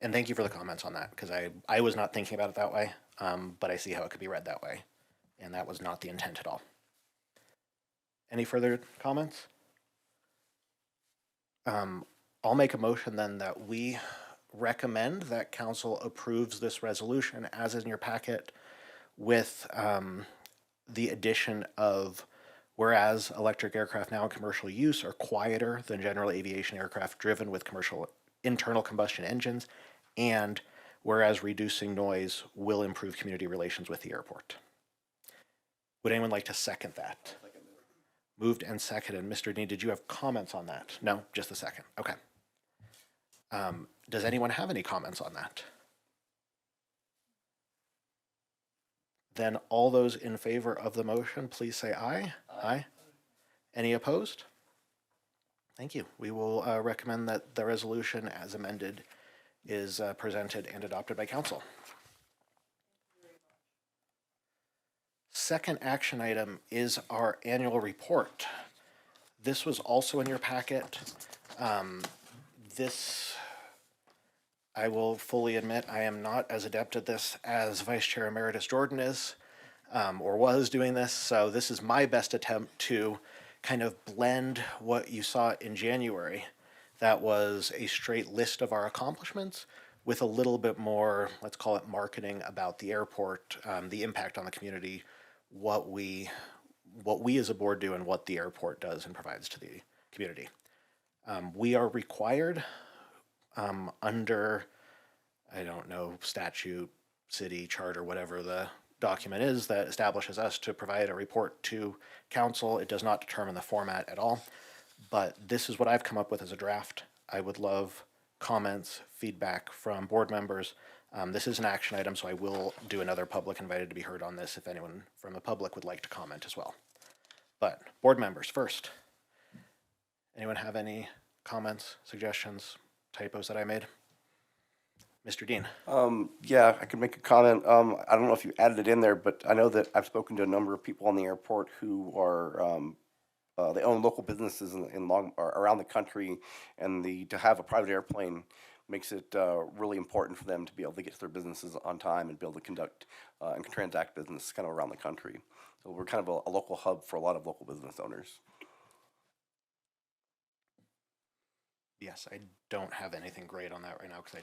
And thank you for the comments on that, because I was not thinking about it that way, but I see how it could be read that way, and that was not the intent at all. Any further comments? I'll make a motion then that we recommend that council approves this resolution as is in your packet, with the addition of, whereas electric aircraft now in commercial use are quieter than general aviation aircraft driven with commercial internal combustion engines, and whereas reducing noise will improve community relations with the airport. Would anyone like to second that? Moved and seconded. Mr. Dean, did you have comments on that? No, just the second. Okay. Does anyone have any comments on that? Then all those in favor of the motion, please say aye. Aye. Any opposed? Thank you. We will recommend that the resolution as amended is presented and adopted by council. Second action item is our annual report. This was also in your packet. I will fully admit, I am not as adept at this as Vice Chair Emeritus Jordan is, or was doing this, so this is my best attempt to kind of blend what you saw in January. That was a straight list of our accomplishments with a little bit more, let's call it marketing about the airport, the impact on the community, what we as a board do and what the airport does and provides to the community. We are required under, I don't know, statute, city charter, whatever the document is that establishes us to provide a report to council. It does not determine the format at all, but this is what I've come up with as a draft. I would love comments, feedback from board members. This is an action item, so I will do another public invited to be heard on this if anyone from the public would like to comment as well. But board members first. Anyone have any comments, suggestions, typos that I made? Mr. Dean. Yeah, I could make a comment. I don't know if you added it in there, but I know that I've spoken to a number of people on the airport who are they own local businesses around the country, and to have a private airplane makes it really important for them to be able to get to their businesses on time and be able to conduct and transact business kind of around the country. So we're kind of a local hub for a lot of local business owners. Yes, I don't have anything great on that right now because I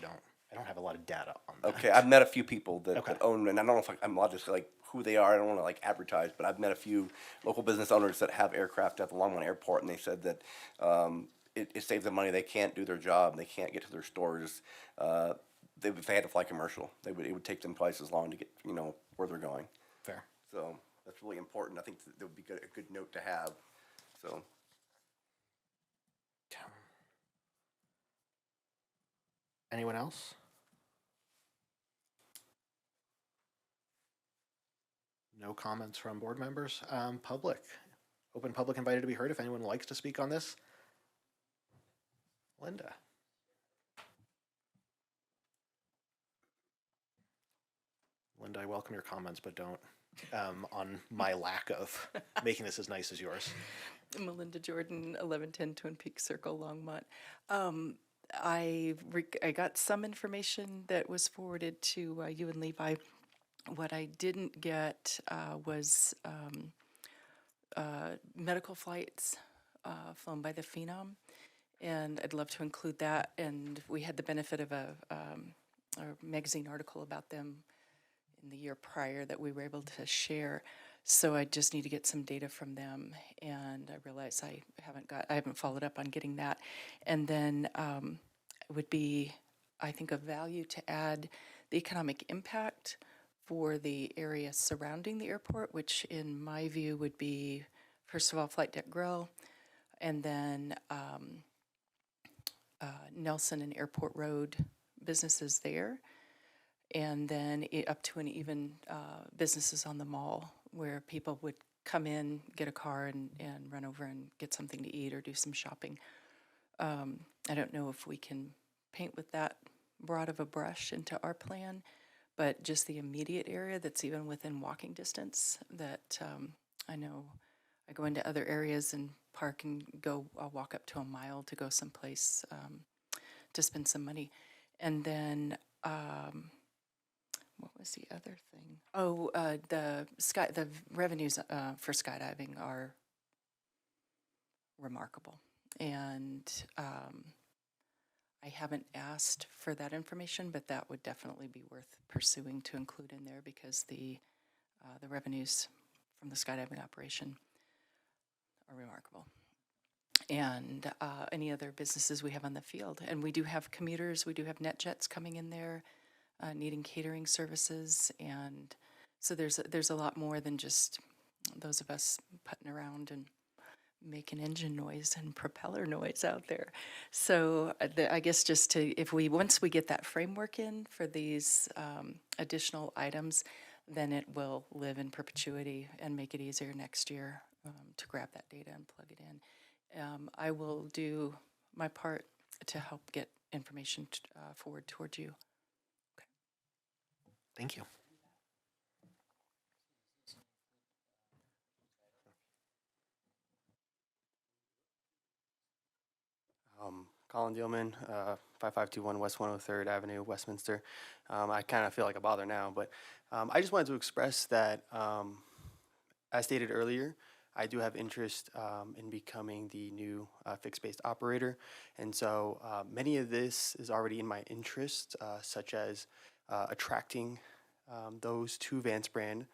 don't have a lot of data on that. Okay, I've met a few people that, Okay. that own, and I don't know if I'm allowed to say like who they are. I don't want to like advertise, but I've met a few local business owners that have aircraft at the Longmont Airport, and they said that it saves them money. They can't do their job. They can't get to their stores. If they had to fly commercial, it would take them twice as long to get where they're going. Fair. So that's really important. I think that would be a good note to have. So. Anyone else? No comments from board members. Public. Open public invited to be heard if anyone likes to speak on this. Linda. Linda, I welcome your comments, but don't on my lack of making this as nice as yours. Melinda Jordan, 1110 Twin Peaks Circle, Longmont. I got some information that was forwarded to you and Levi. What I didn't get was medical flights flown by the Phenom, and I'd love to include that. And we had the benefit of a magazine article about them in the year prior that we were able to share. So I just need to get some data from them, and I realize I haven't followed up on getting that. And then it would be, I think, of value to add the economic impact for the area surrounding the airport, which in my view would be, first of all, Flight Deck Grill, and then Nelson and Airport Road businesses there, and then up to and even businesses on the mall where people would come in, get a car, and run over and get something to eat or do some shopping. I don't know if we can paint with that broad of a brush into our plan, but just the immediate area that's even within walking distance that I know I go into other areas and park and I'll walk up to a mile to go someplace to spend some money. And then, what was the other thing? Oh, the revenues for skydiving are remarkable. And I haven't asked for that information, but that would definitely be worth pursuing to include in there because the revenues from the skydiving operation are remarkable. And any other businesses we have on the field. And we do have commuters, we do have NetJets coming in there, needing catering services. And so there's a lot more than just those of us putting around and making engine noise and propeller noise out there. So I guess just once we get that framework in for these additional items, then it will live in perpetuity and make it easier next year to grab that data and plug it in. I will do my part to help get information forward towards you. Okay. Thank you. Colin Dealman, 5521 West 103rd Avenue, Westminster. I kind of feel like a bother now, but I just wanted to express that, as stated earlier, I do have interest in becoming the new fixed-based operator. And so many of this is already in my interest, such as attracting those to Vance Brand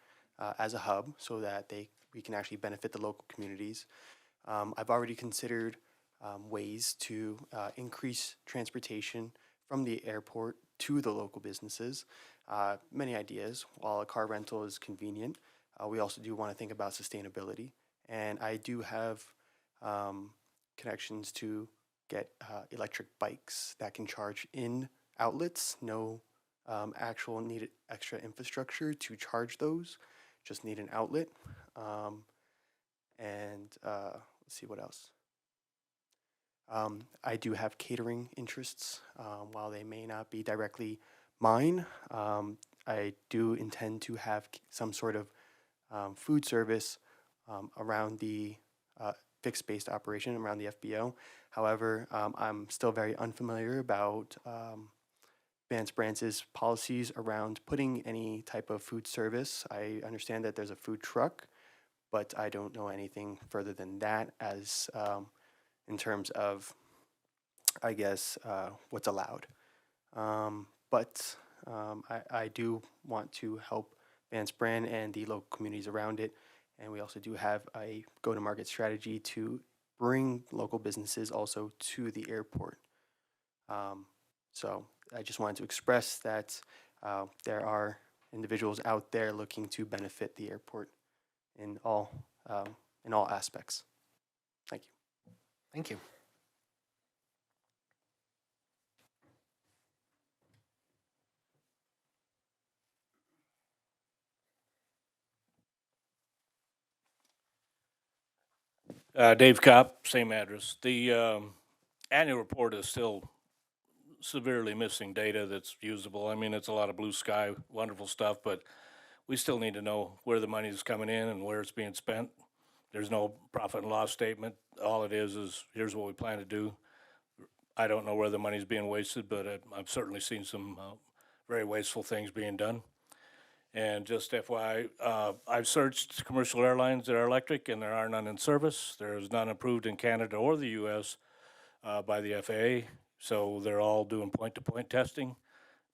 as a hub so that we can actually benefit the local communities. I've already considered ways to increase transportation from the airport to the local businesses. Many ideas. While a car rental is convenient, we also do want to think about sustainability. And I do have connections to get electric bikes that can charge in outlets. No actual needed extra infrastructure to charge those. Just need an outlet. Let's see what else. I do have catering interests. While they may not be directly mine, I do intend to have some sort of food service around the fixed-based operation, around the FBO. However, I'm still very unfamiliar about Vance Brand's policies around putting any type of food service. I understand that there's a food truck, but I don't know anything further than that as in terms of, I guess, what's allowed. But I do want to help Vance Brand and the local communities around it. And we also do have a go-to-market strategy to bring local businesses also to the airport. So I just wanted to express that there are individuals out there looking to benefit the airport in all aspects. Thank you. Thank you. Dave Kopp, same address. The annual report is still severely missing data that's usable. I mean, it's a lot of blue sky, wonderful stuff, but we still need to know where the money is coming in and where it's being spent. There's no profit and loss statement. All it is here's what we plan to do. I don't know where the money's being wasted, but I've certainly seen some very wasteful things being done. And just FYI, I've searched commercial airlines that are electric, and there are none in service. There is none approved in Canada or the U.S. By the FAA, so they're all doing point-to-point testing,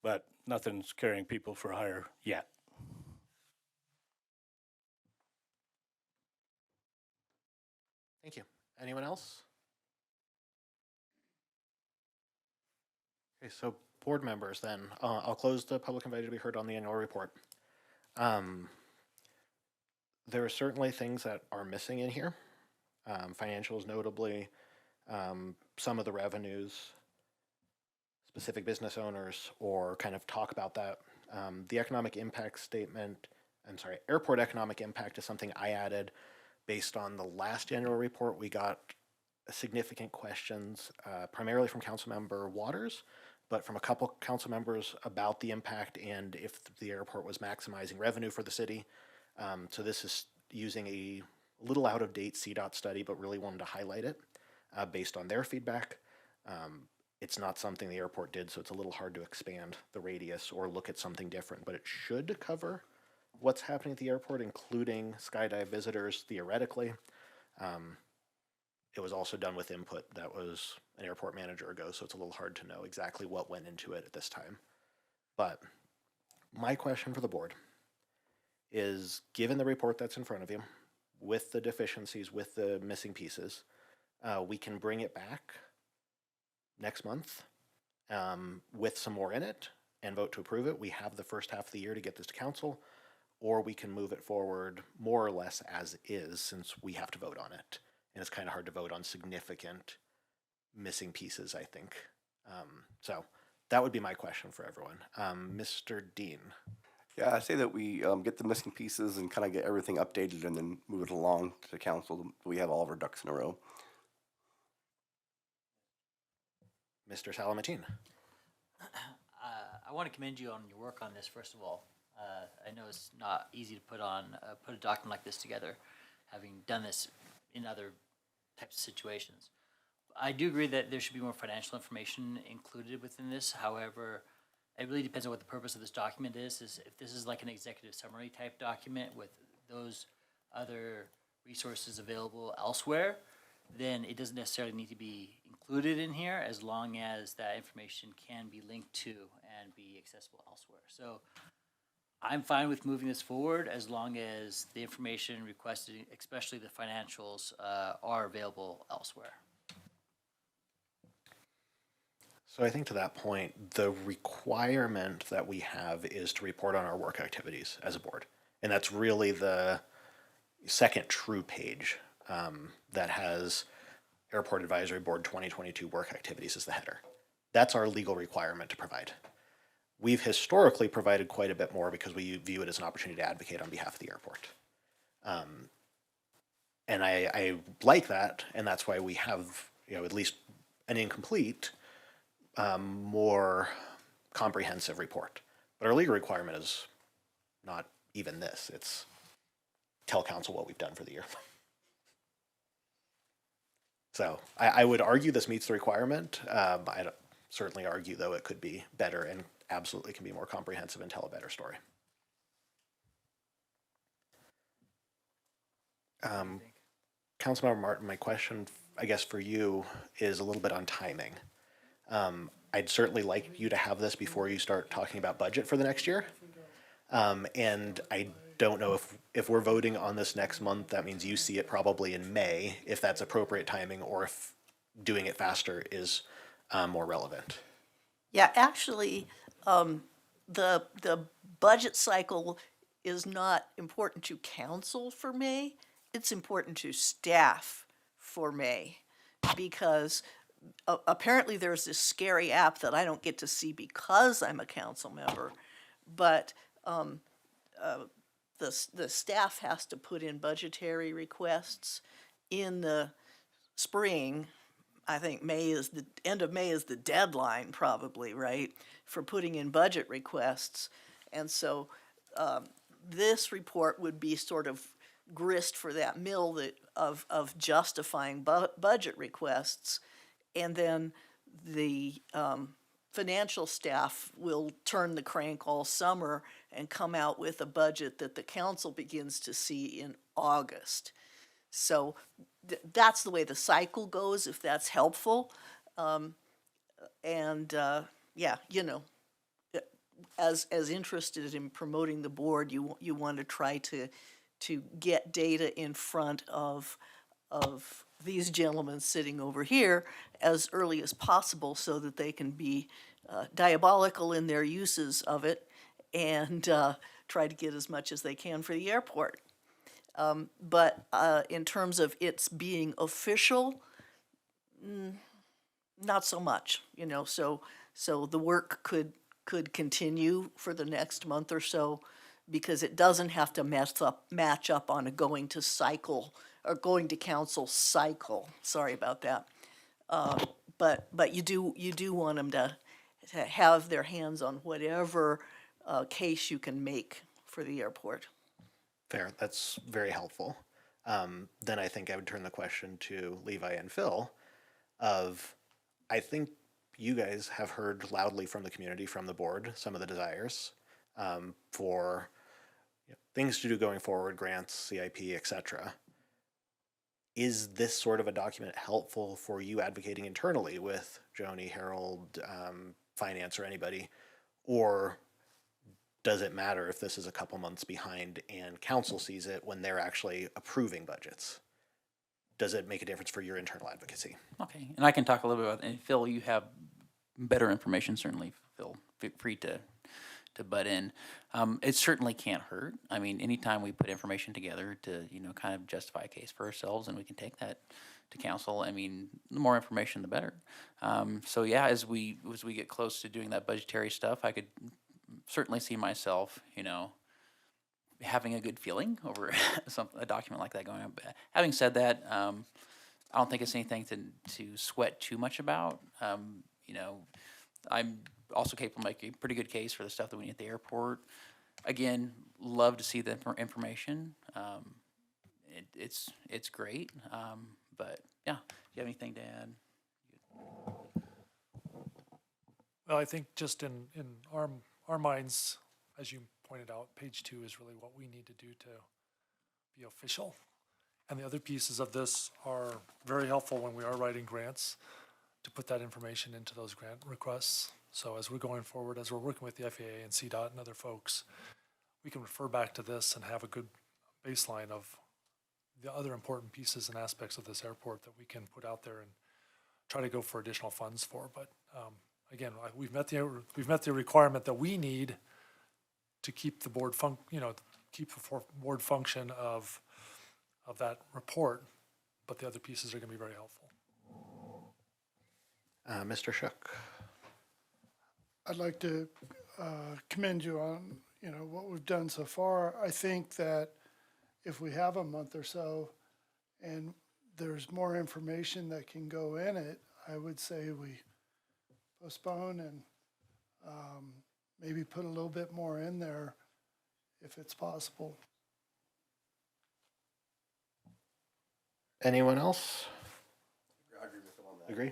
but nothing's carrying people for hire yet. Thank you. Anyone else? Okay, so board members then, I'll close the public invited to be heard on the annual report. There are certainly things that are missing in here. Financials notably, some of the revenues, specific business owners, or kind of talk about that. The economic impact statement, airport economic impact is something I added based on the last annual report. We got significant questions, primarily from Councilmember Waters, but from a couple council members about the impact and if the airport was maximizing revenue for the city. So this is using a little out-of-date CDOT study, but really wanted to highlight it based on their feedback. It's not something the airport did, so it's a little hard to expand the radius or look at something different, but it should cover what's happening at the airport, including skydive visitors, theoretically. It was also done with input that was an airport manager ago, so it's a little hard to know exactly what went into it at this time. But my question for the board is, given the report that's in front of you, with the deficiencies, with the missing pieces, we can bring it back next month with some more in it and vote to approve it. We have the first half of the year to get this to council, or we can move it forward more or less as is, since we have to vote on it. And it's kind of hard to vote on significant missing pieces, I think. So that would be my question for everyone. Mr. Dean. Yeah, I say that we get the missing pieces and kind of get everything updated and then move it along to council. We have all of our ducks in a row. Mr. Salamatine. I want to commend you on your work on this, first of all. I know it's not easy to put a document like this together, having done this in other types of situations. I do agree that there should be more financial information included within this. However, it really depends on what the purpose of this document is if this is like an executive summary type document with those other resources available elsewhere, then it doesn't necessarily need to be included in here, as long as that information can be linked to and be accessible elsewhere. So I'm fine with moving this forward as long as the information requested, especially the financials, are available elsewhere. So I think to that point, the requirement that we have is to report on our work activities as a board. And that's really the second true page that has Airport Advisory Board 2022 work activities as the header. That's our legal requirement to provide. We've historically provided quite a bit more because we view it as an opportunity to advocate on behalf of the airport. And I like that, and that's why we have, at least an incomplete, more comprehensive report. But our legal requirement is not even this. It's tell council what we've done for the year. So I would argue this meets the requirement. I'd certainly argue, though, it could be better and absolutely can be more comprehensive and tell a better story. Councilmember Martin, my question, I guess, for you is a little bit on timing. I'd certainly like you to have this before you start talking about budget for the next year. And I don't know if we're voting on this next month, that means you see it probably in May, if that's appropriate timing, or if doing it faster is more relevant. Yeah, actually, the budget cycle is not important to council for May. It's important to staff for May, because apparently there's this scary app that I don't get to see because I'm a council member, but the staff has to put in budgetary requests in the spring. I think end of May is the deadline, probably, right, for putting in budget requests. And so this report would be sort of grist for that mill that, of justifying budget requests. And then the, financial staff will turn the crank all summer and come out with a budget that the council begins to see in August. So that's the way the cycle goes, if that's helpful. Yeah, as interested in promoting the board, you want to try to get data in front of these gentlemen sitting over here as early as possible so that they can be diabolical in their uses of it and try to get as much as they can for the airport. But in terms of its being official, not so much, so the work could continue for the next month or so because it doesn't have to match up on a going to cycle or going to council cycle. Sorry about that. But you do want them to have their hands on whatever case you can make for the airport. Fair. That's very helpful. Then I think I would turn the question to Levi and Phil of, I think you guys have heard loudly from the community, from the board, some of the desires for things to do going forward, grants, CIP, etc. Is this sort of a document helpful for you advocating internally with Joni, Harold, finance, or anybody? Or does it matter if this is a couple months behind and council sees it when they're actually approving budgets? Does it make a difference for your internal advocacy? Okay, and I can talk a little bit about, and Phil, you have better information, certainly, Phil, feel free to butt in. It certainly can't hurt. I mean, anytime we put information together to, kind of justify a case for ourselves, and we can take that to council, I mean, the more information, the better. So yeah, as we get close to doing that budgetary stuff, I could certainly see myself, having a good feeling over a document like that going on. But having said that, I don't think it's anything to sweat too much about. I'm also capable of making a pretty good case for the stuff that we need at the airport. Again, love to see the information. It's great. But yeah, do you have anything to add? Well, I think just in our minds, as you pointed out, page 2 is really what we need to do to be official. And the other pieces of this are very helpful when we are writing grants to put that information into those grant requests. So as we're going forward, as we're working with the FAA and CDOT and other folks, we can refer back to this and have a good baseline of the other important pieces and aspects of this airport that we can put out there and try to go for additional funds for. But again, we've met the requirement that we need to keep the board keep the board function of that report, but the other pieces are going to be very helpful. Mr. Shook. I'd like to commend you on, what we've done so far. I think that if we have a month or so and there's more information that can go in it, I would say we postpone and maybe put a little bit more in there if it's possible. Anyone else? I agree with him on that. Agree?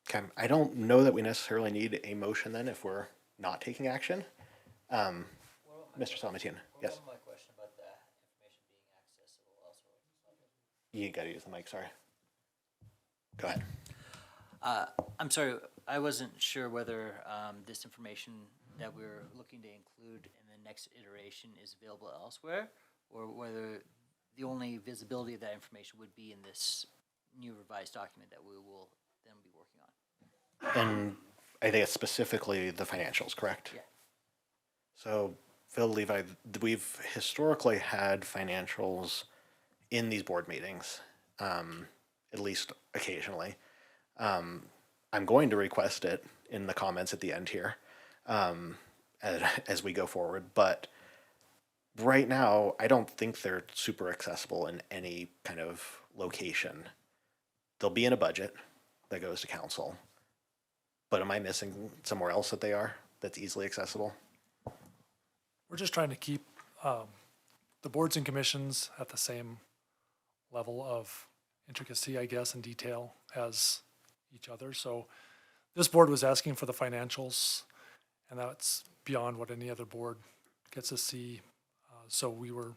Okay, I don't know that we necessarily need a motion then if we're not taking action. Mr. Salmatine, yes. My question about the information being accessible elsewhere. You gotta use the mic, sorry. Go ahead. I'm sorry, I wasn't sure whether this information that we're looking to include in the next iteration is available elsewhere, or whether the only visibility of that information would be in this new revised document that we will then be working on. And I think it's specifically the financials, correct? Yeah. So, Phil, Levi, we've historically had financials in these board meetings, at least occasionally. I'm going to request it in the comments at the end here as we go forward, but right now, I don't think they're super accessible in any kind of location. They'll be in a budget that goes to council, but am I missing somewhere else that they are that's easily accessible? We're just trying to keep the boards and commissions at the same level of intricacy, I guess, and detail as each other. So this board was asking for the financials, and that's beyond what any other board gets to see. So we were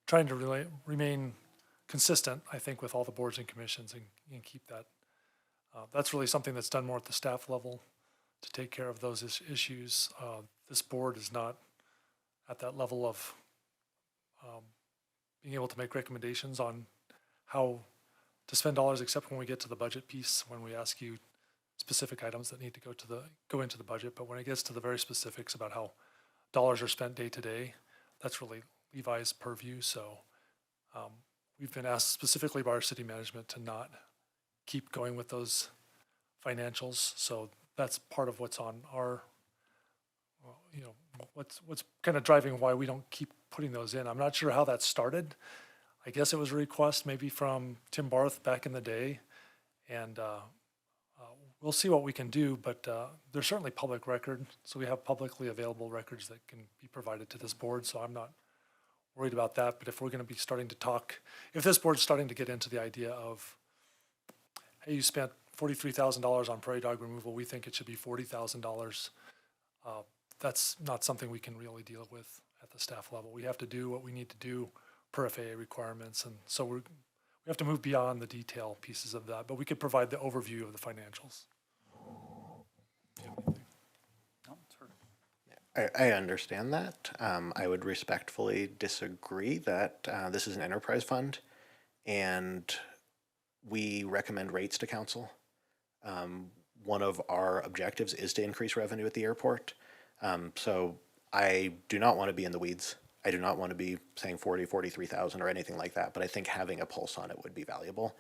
trying to remain consistent, I think, with all the boards and commissions and keep that. That's really something that's done more at the staff level to take care of those issues. This board is not at that level of being able to make recommendations on how to spend dollars, except when we get to the budget piece, when we ask you specific items that need to go into the budget. But when it gets to the very specifics about how dollars are spent day to day, that's really Levi's purview. So we've been asked specifically by our city management to not keep going with those financials. So that's part of what's on our, what's kind of driving why we don't keep putting those in. I'm not sure how that started. I guess it was a request maybe from Tim Barth back in the day, and we'll see what we can do, but there's certainly public record, so we have publicly available records that can be provided to this board, so I'm not worried about that. But if we're going to be starting to talk, if this board's starting to get into the idea of, hey, you spent $43,000 on prairie dog removal, we think it should be $40,000, that's not something we can really deal with at the staff level. We have to do what we need to do per FAA requirements, and so we have to move beyond the detail pieces of that, but we could provide the overview of the financials. I understand that. I would respectfully disagree that this is an enterprise fund, and we recommend rates to council. One of our objectives is to increase revenue at the airport. So I do not want to be in the weeds. I do not want to be saying 43,000 or anything like that, but I think having a pulse on it would be valuable.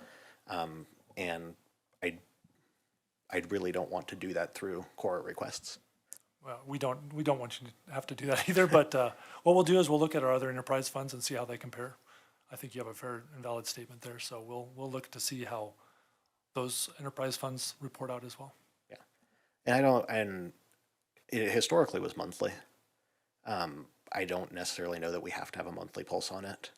And I really don't want to do that through core requests. Well, we don't want you to have to do that either, but what we'll do is we'll look at our other enterprise funds and see how they compare. I think you have a fair and valid statement there, so we'll look to see how those enterprise funds report out as well. Yeah, and it historically was monthly. I don't necessarily know that we have to have a monthly pulse on it.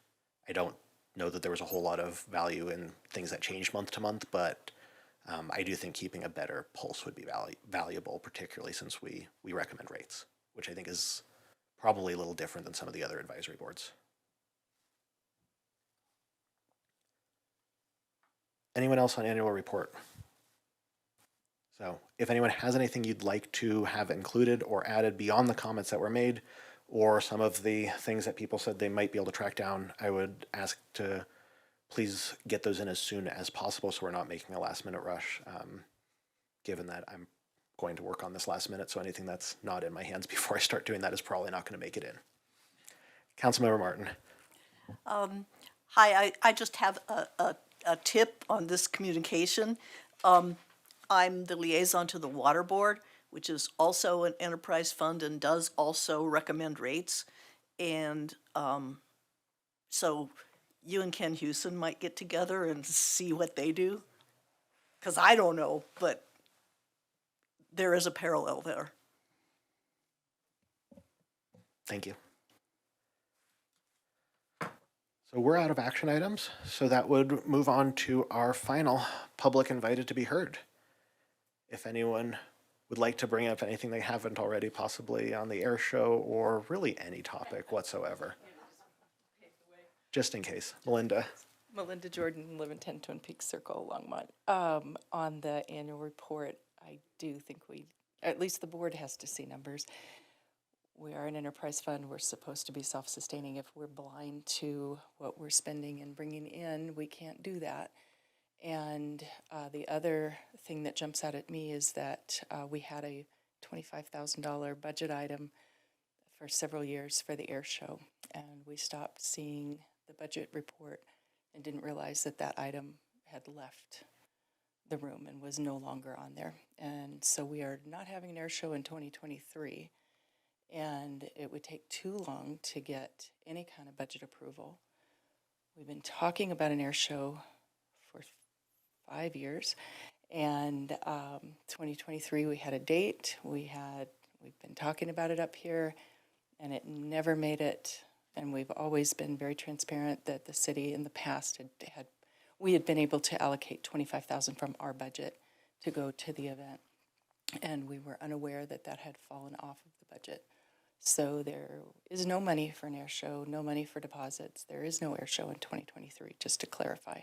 I don't know that there was a whole lot of value in things that changed month to month, but I do think keeping a better pulse would be valuable, particularly since we recommend rates, which I think is probably a little different than some of the other advisory boards. Anyone else on annual report? So if anyone has anything you'd like to have included or added beyond the comments that were made, or some of the things that people said they might be able to track down, I would ask to please get those in as soon as possible so we're not making a last minute rush, given that I'm going to work on this last minute, so anything that's not in my hands before I start doing that is probably not going to make it in. Councilmember Martin. Hi, I just have a tip on this communication. I'm the liaison to the Water Board, which is also an enterprise fund and does also recommend rates. And so you and Ken Hewson might get together and see what they do. Because I don't know, but there is a parallel there. Thank you. So we're out of action items, so that would move on to our final public invited to be heard. If anyone would like to bring up anything they haven't already, possibly on the air show or really any topic whatsoever. Just in case. Melinda. Melinda Jordan, live in 10 Twin Peaks Circle, Longmont. On the annual report, I do think at least the board has to see numbers. We are an enterprise fund. We're supposed to be self-sustaining. If we're blind to what we're spending and bringing in, we can't do that. And the other thing that jumps out at me is that we had a $25,000 budget item for several years for the air show, and we stopped seeing the budget report and didn't realize that that item had left the room and was no longer on there. And so we are not having an air show in 2023, and it would take too long to get any kind of budget approval. We've been talking about an air show for 5 years, and 2023 we had a date. We've been talking about it up here, and it never made it And we've always been very transparent that the city in the past we had been able to allocate 25,000 from our budget to go to the event. And we were unaware that that had fallen off of the budget. So there is no money for an air show, no money for deposits. There is no air show in 2023, just to clarify.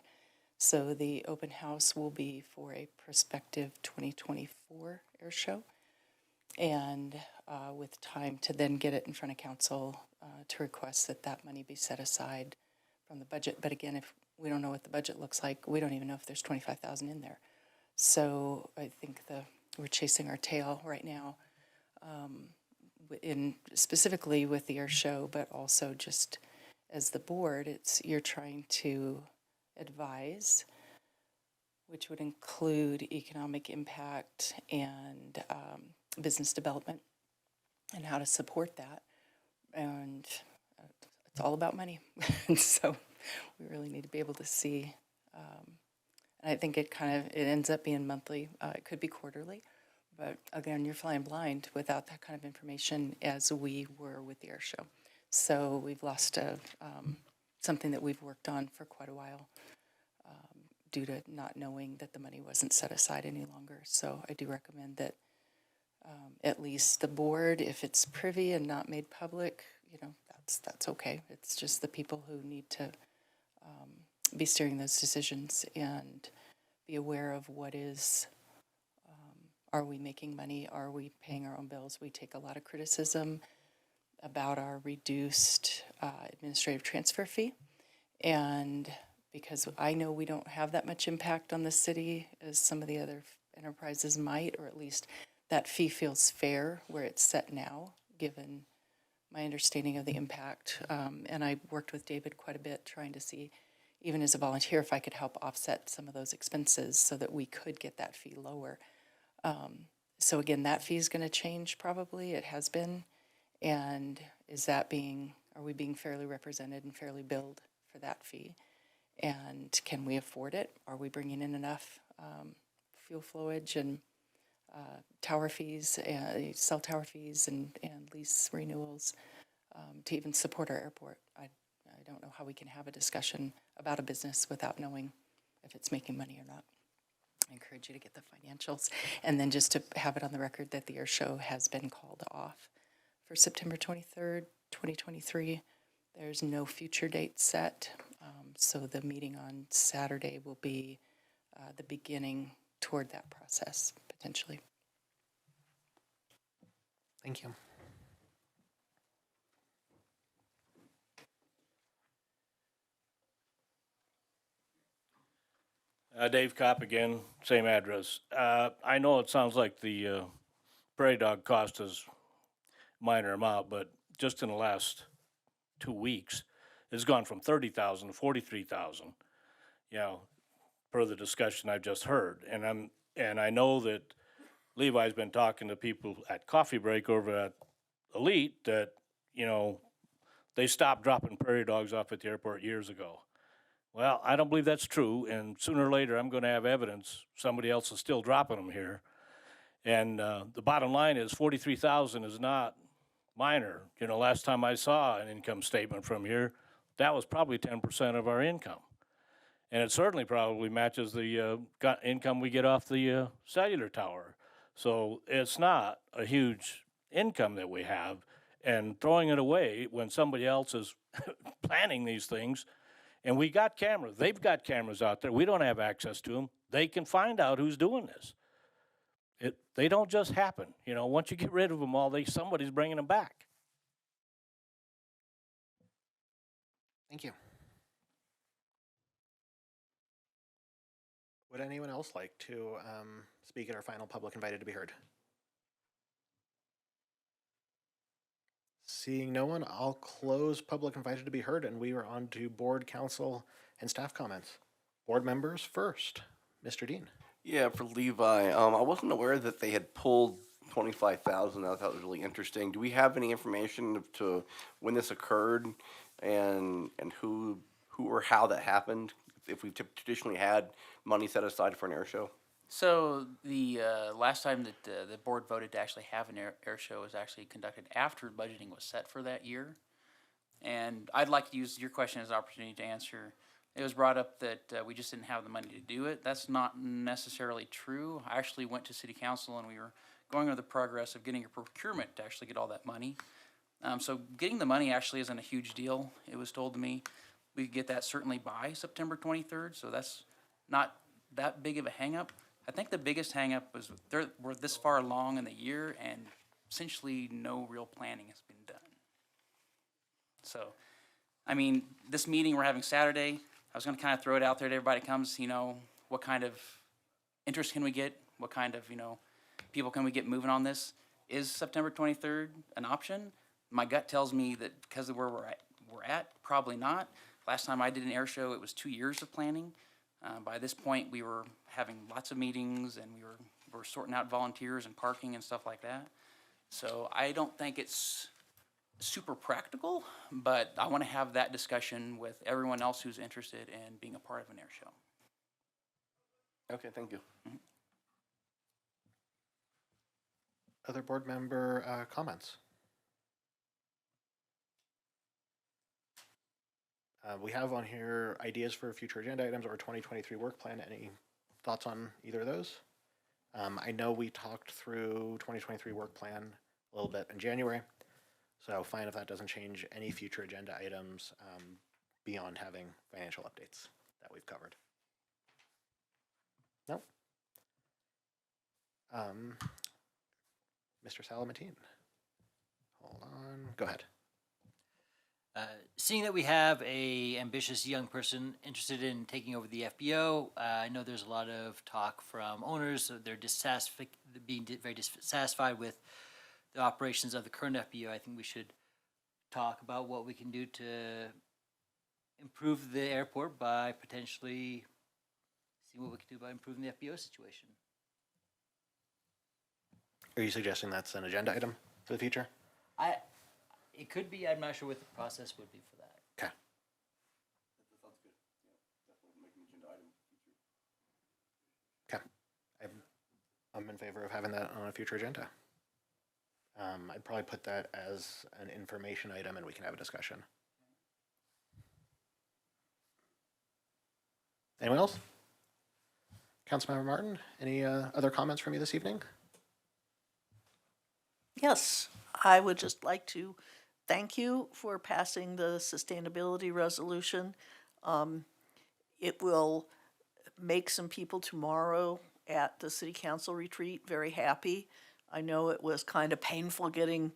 So the open house will be for a prospective 2024 air show. And with time to then get it in front of council to request that that money be set aside from the budget. But again, if we don't know what the budget looks like, we don't even know if there's 25,000 in there. So I think we're chasing our tail right now, in specifically with the air show, but also just as the board, you're trying to advise, which would include economic impact and business development and how to support that. And it's all about money. And so we really need to be able to see. And I think it ends up being monthly. It could be quarterly. But again, you're flying blind without that kind of information as we were with the air show. So we've lost something that we've worked on for quite a while due to not knowing that the money wasn't set aside any longer. So I do recommend that at least the board, if it's privy and not made public, that's okay. It's just the people who need to be steering those decisions and be aware of what is, are we making money? Are we paying our own bills? We take a lot of criticism about our reduced administrative transfer fee. And because I know we don't have that much impact on the city as some of the other enterprises might, or at least that fee feels fair where it's set now, given my understanding of the impact. And I worked with David quite a bit trying to see, even as a volunteer, if I could help offset some of those expenses so that we could get that fee lower. So again, that fee is going to change probably. It has been. And are we being fairly represented and fairly billed for that fee? And can we afford it? Are we bringing in enough fuel flowage and tower fees, cell tower fees and lease renewals to even support our airport? I don't know how we can have a discussion about a business without knowing if it's making money or not. I encourage you to get the financials. And then just to have it on the record that the air show has been called off for September 23rd, 2023. There's no future date set. So the meeting on Saturday will be the beginning toward that process, potentially. Thank you. Dave Kopp again, same address. I know it sounds like the prairie dog cost is minor amount, but just in the last 2 weeks, it's gone from 30,000 to 43,000. Per the discussion I've just heard, and I know that Levi's been talking to people at coffee break over at Elite that they stopped dropping prairie dogs off at the airport years ago. Well, I don't believe that's true, and sooner or later I'm going to have evidence somebody else is still dropping them here. And the bottom line is 43,000 is not minor. Last time I saw an income statement from here, that was probably 10% of our income. And it certainly probably matches the income we get off the cellular tower. So it's not a huge income that we have, and throwing it away when somebody else is planning these things. And we got cameras. They've got cameras out there. We don't have access to them. They can find out who's doing this. They don't just happen. Once you get rid of them all, somebody's bringing them back. Thank you. Would anyone else like to speak at our final public invited to be heard? Seeing no one, I'll close public invited to be heard, and we are on to board, council, and staff comments. Board members first. Mr. Dean. Yeah, for Levi, I wasn't aware that they had pulled 25,000. I thought it was really interesting. Do we have any information to when this occurred and who or how that happened? If we've traditionally had money set aside for an air show? So the last time that the board voted to actually have an air show was actually conducted after budgeting was set for that year. And I'd like to use your question as an opportunity to answer. It was brought up that we just didn't have the money to do it. That's not necessarily true. I actually went to city council and we were going over the progress of getting a procurement to actually get all that money. So getting the money actually isn't a huge deal. It was told to me we could get that certainly by September 23rd, so that's not that big of a hangup. I think the biggest hangup was we're this far along in the year and essentially no real planning has been done. So, I mean, this meeting we're having Saturday, I was gonna kind of throw it out there to everybody that comes, what kind of interest can we get? What kind of, people can we get moving on this? Is September 23rd an option? My gut tells me that because of where we're at, probably not. Last time I did an air show, it was 2 years of planning. By this point, we were having lots of meetings and we were sorting out volunteers and parking and stuff like that. So I don't think it's super practical, but I want to have that discussion with everyone else who's interested in being a part of an air show. Okay, thank you. Other board member comments? We have on here ideas for future agenda items or 2023 work plan. Any thoughts on either of those? I know we talked through 2023 work plan a little bit in January, so fine if that doesn't change any future agenda items beyond having financial updates that we've covered. No? Mr. Salamatine. Hold on. Go ahead. Seeing that we have a ambitious young person interested in taking over the FBO, I know there's a lot of talk from owners, so they're being very dissatisfied with the operations of the current FBO. I think we should talk about what we can do to improve the airport by potentially seeing what we can do by improving the FBO situation. Are you suggesting that's an agenda item for the future? It could be. I'm not sure what the process would be for that. Okay. Okay. I'm in favor of having that on a future agenda. I'd probably put that as an information item and we can have a discussion. Anyone else? Councilmember Martin, any other comments from you this evening? Yes, I would just like to thank you for passing the sustainability resolution. It will make some people tomorrow at the city council retreat very happy. I know it was kind of painful getting,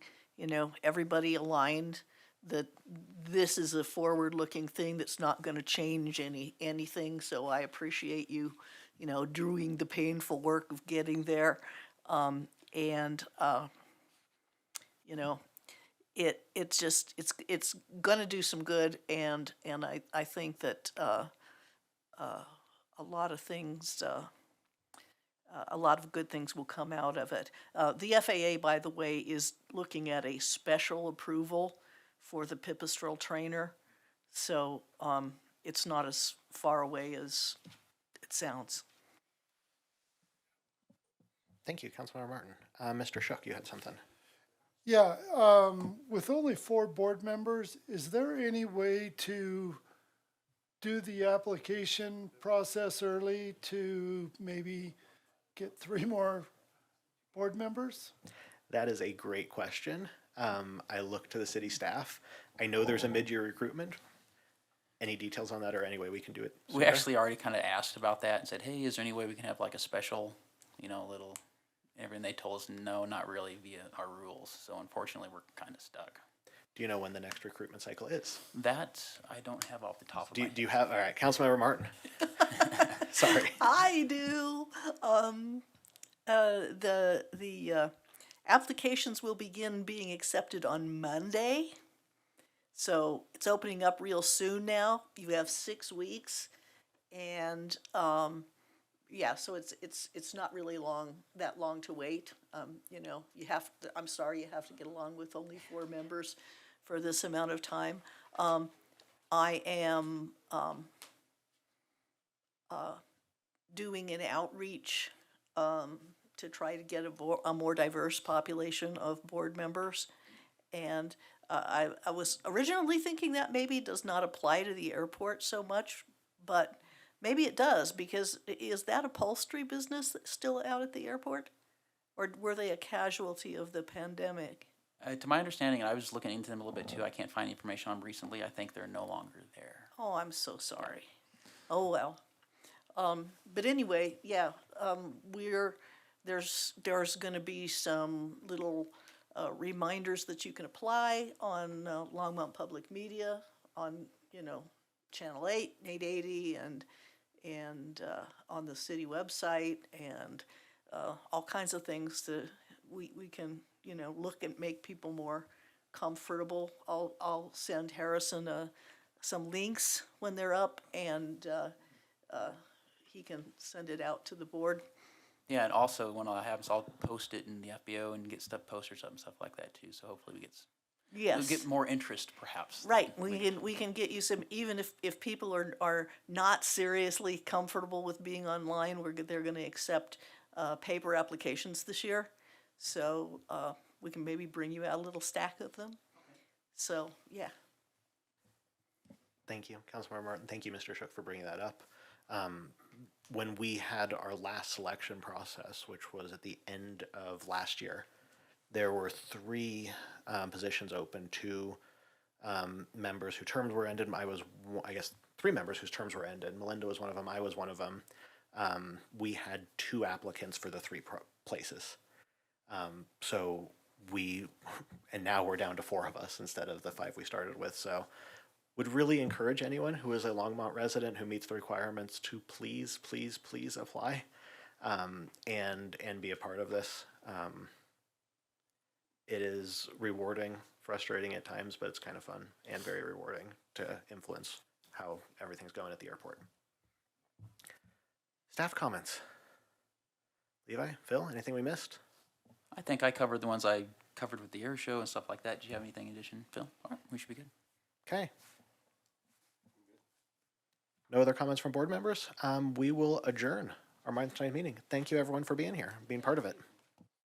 everybody aligned that this is a forward-looking thing that's not going to change anything. So I appreciate you, doing the painful work of getting there. It's gonna do some good, and I think that a lot of things, a lot of good things will come out of it. The FAA, by the way, is looking at a special approval for the pipistrelle trainer, so it's not as far away as it sounds. Thank you, Councilmember Martin. Mr. Shuck, you had something. Yeah, with only 4 board members, is there any way to do the application process early to maybe get 3 more board members? That is a great question. I look to the city staff. I know there's a mid-year recruitment. Any details on that or any way we can do it sooner? We actually already kind of asked about that and said, hey, is there any way we can have like a special, little, and they told us no, not really via our rules. So unfortunately, we're kind of stuck. Do you know when the next recruitment cycle is? That I don't have off the top of my head. Do you have, all right, Councilmember Martin. Sorry. I do. The applications will begin being accepted on Monday. So it's opening up real soon now. You have 6 weeks, and yeah, so it's not really that long to wait. You have to. I'm sorry, you have to get along with only 4 members for this amount of time. I am doing an outreach to try to get a more diverse population of board members, and I was originally thinking that maybe does not apply to the airport so much, but maybe it does, because is that upholstery business that's still out at the airport? Or were they a casualty of the pandemic? To my understanding, and I was just looking into them a little bit too, I can't find any information on them recently. I think they're no longer there. Oh, I'm so sorry. Oh, well. But anyway, yeah, there's gonna be some little reminders that you can apply on Longmont Public Media, on, Channel 8, 880, and on the city website, and all kinds of things we can, look and make people more comfortable. I'll send Harrison some links when they're up, and he can send it out to the board. Yeah, and also when all that happens, I'll post it in the FBO and get posters up and stuff like that too. So hopefully we'll Yes. get more interest, perhaps. Right, we can get you some, even if people are not seriously comfortable with being online, they're gonna accept paper applications this year. So we can maybe bring you out a little stack of them. So, yeah. Thank you, Councilmember Martin. Thank you, Mr. Shook, for bringing that up. When we had our last selection process, which was at the end of last year, there were 3 positions open, 2 members whose terms were ended. I guess 3 members whose terms were ended. Melinda was one of them. I was one of them. We had 2 applicants for the 3 places. And now we're down to 4 of us instead of the 5 we started with. So would really encourage anyone who is a Longmont resident who meets the requirements to please apply and be a part of this. It is rewarding, frustrating at times, but it's kind of fun and very rewarding to influence how everything's going at the airport. Staff comments. Levi, Phil, anything we missed? I think I covered the ones I covered with the air show and stuff like that. Do you have anything in addition, Phil? All right, we should be good. Okay. No other comments from board members? We will adjourn our March 9th meeting. Thank you everyone for being here, being part of it.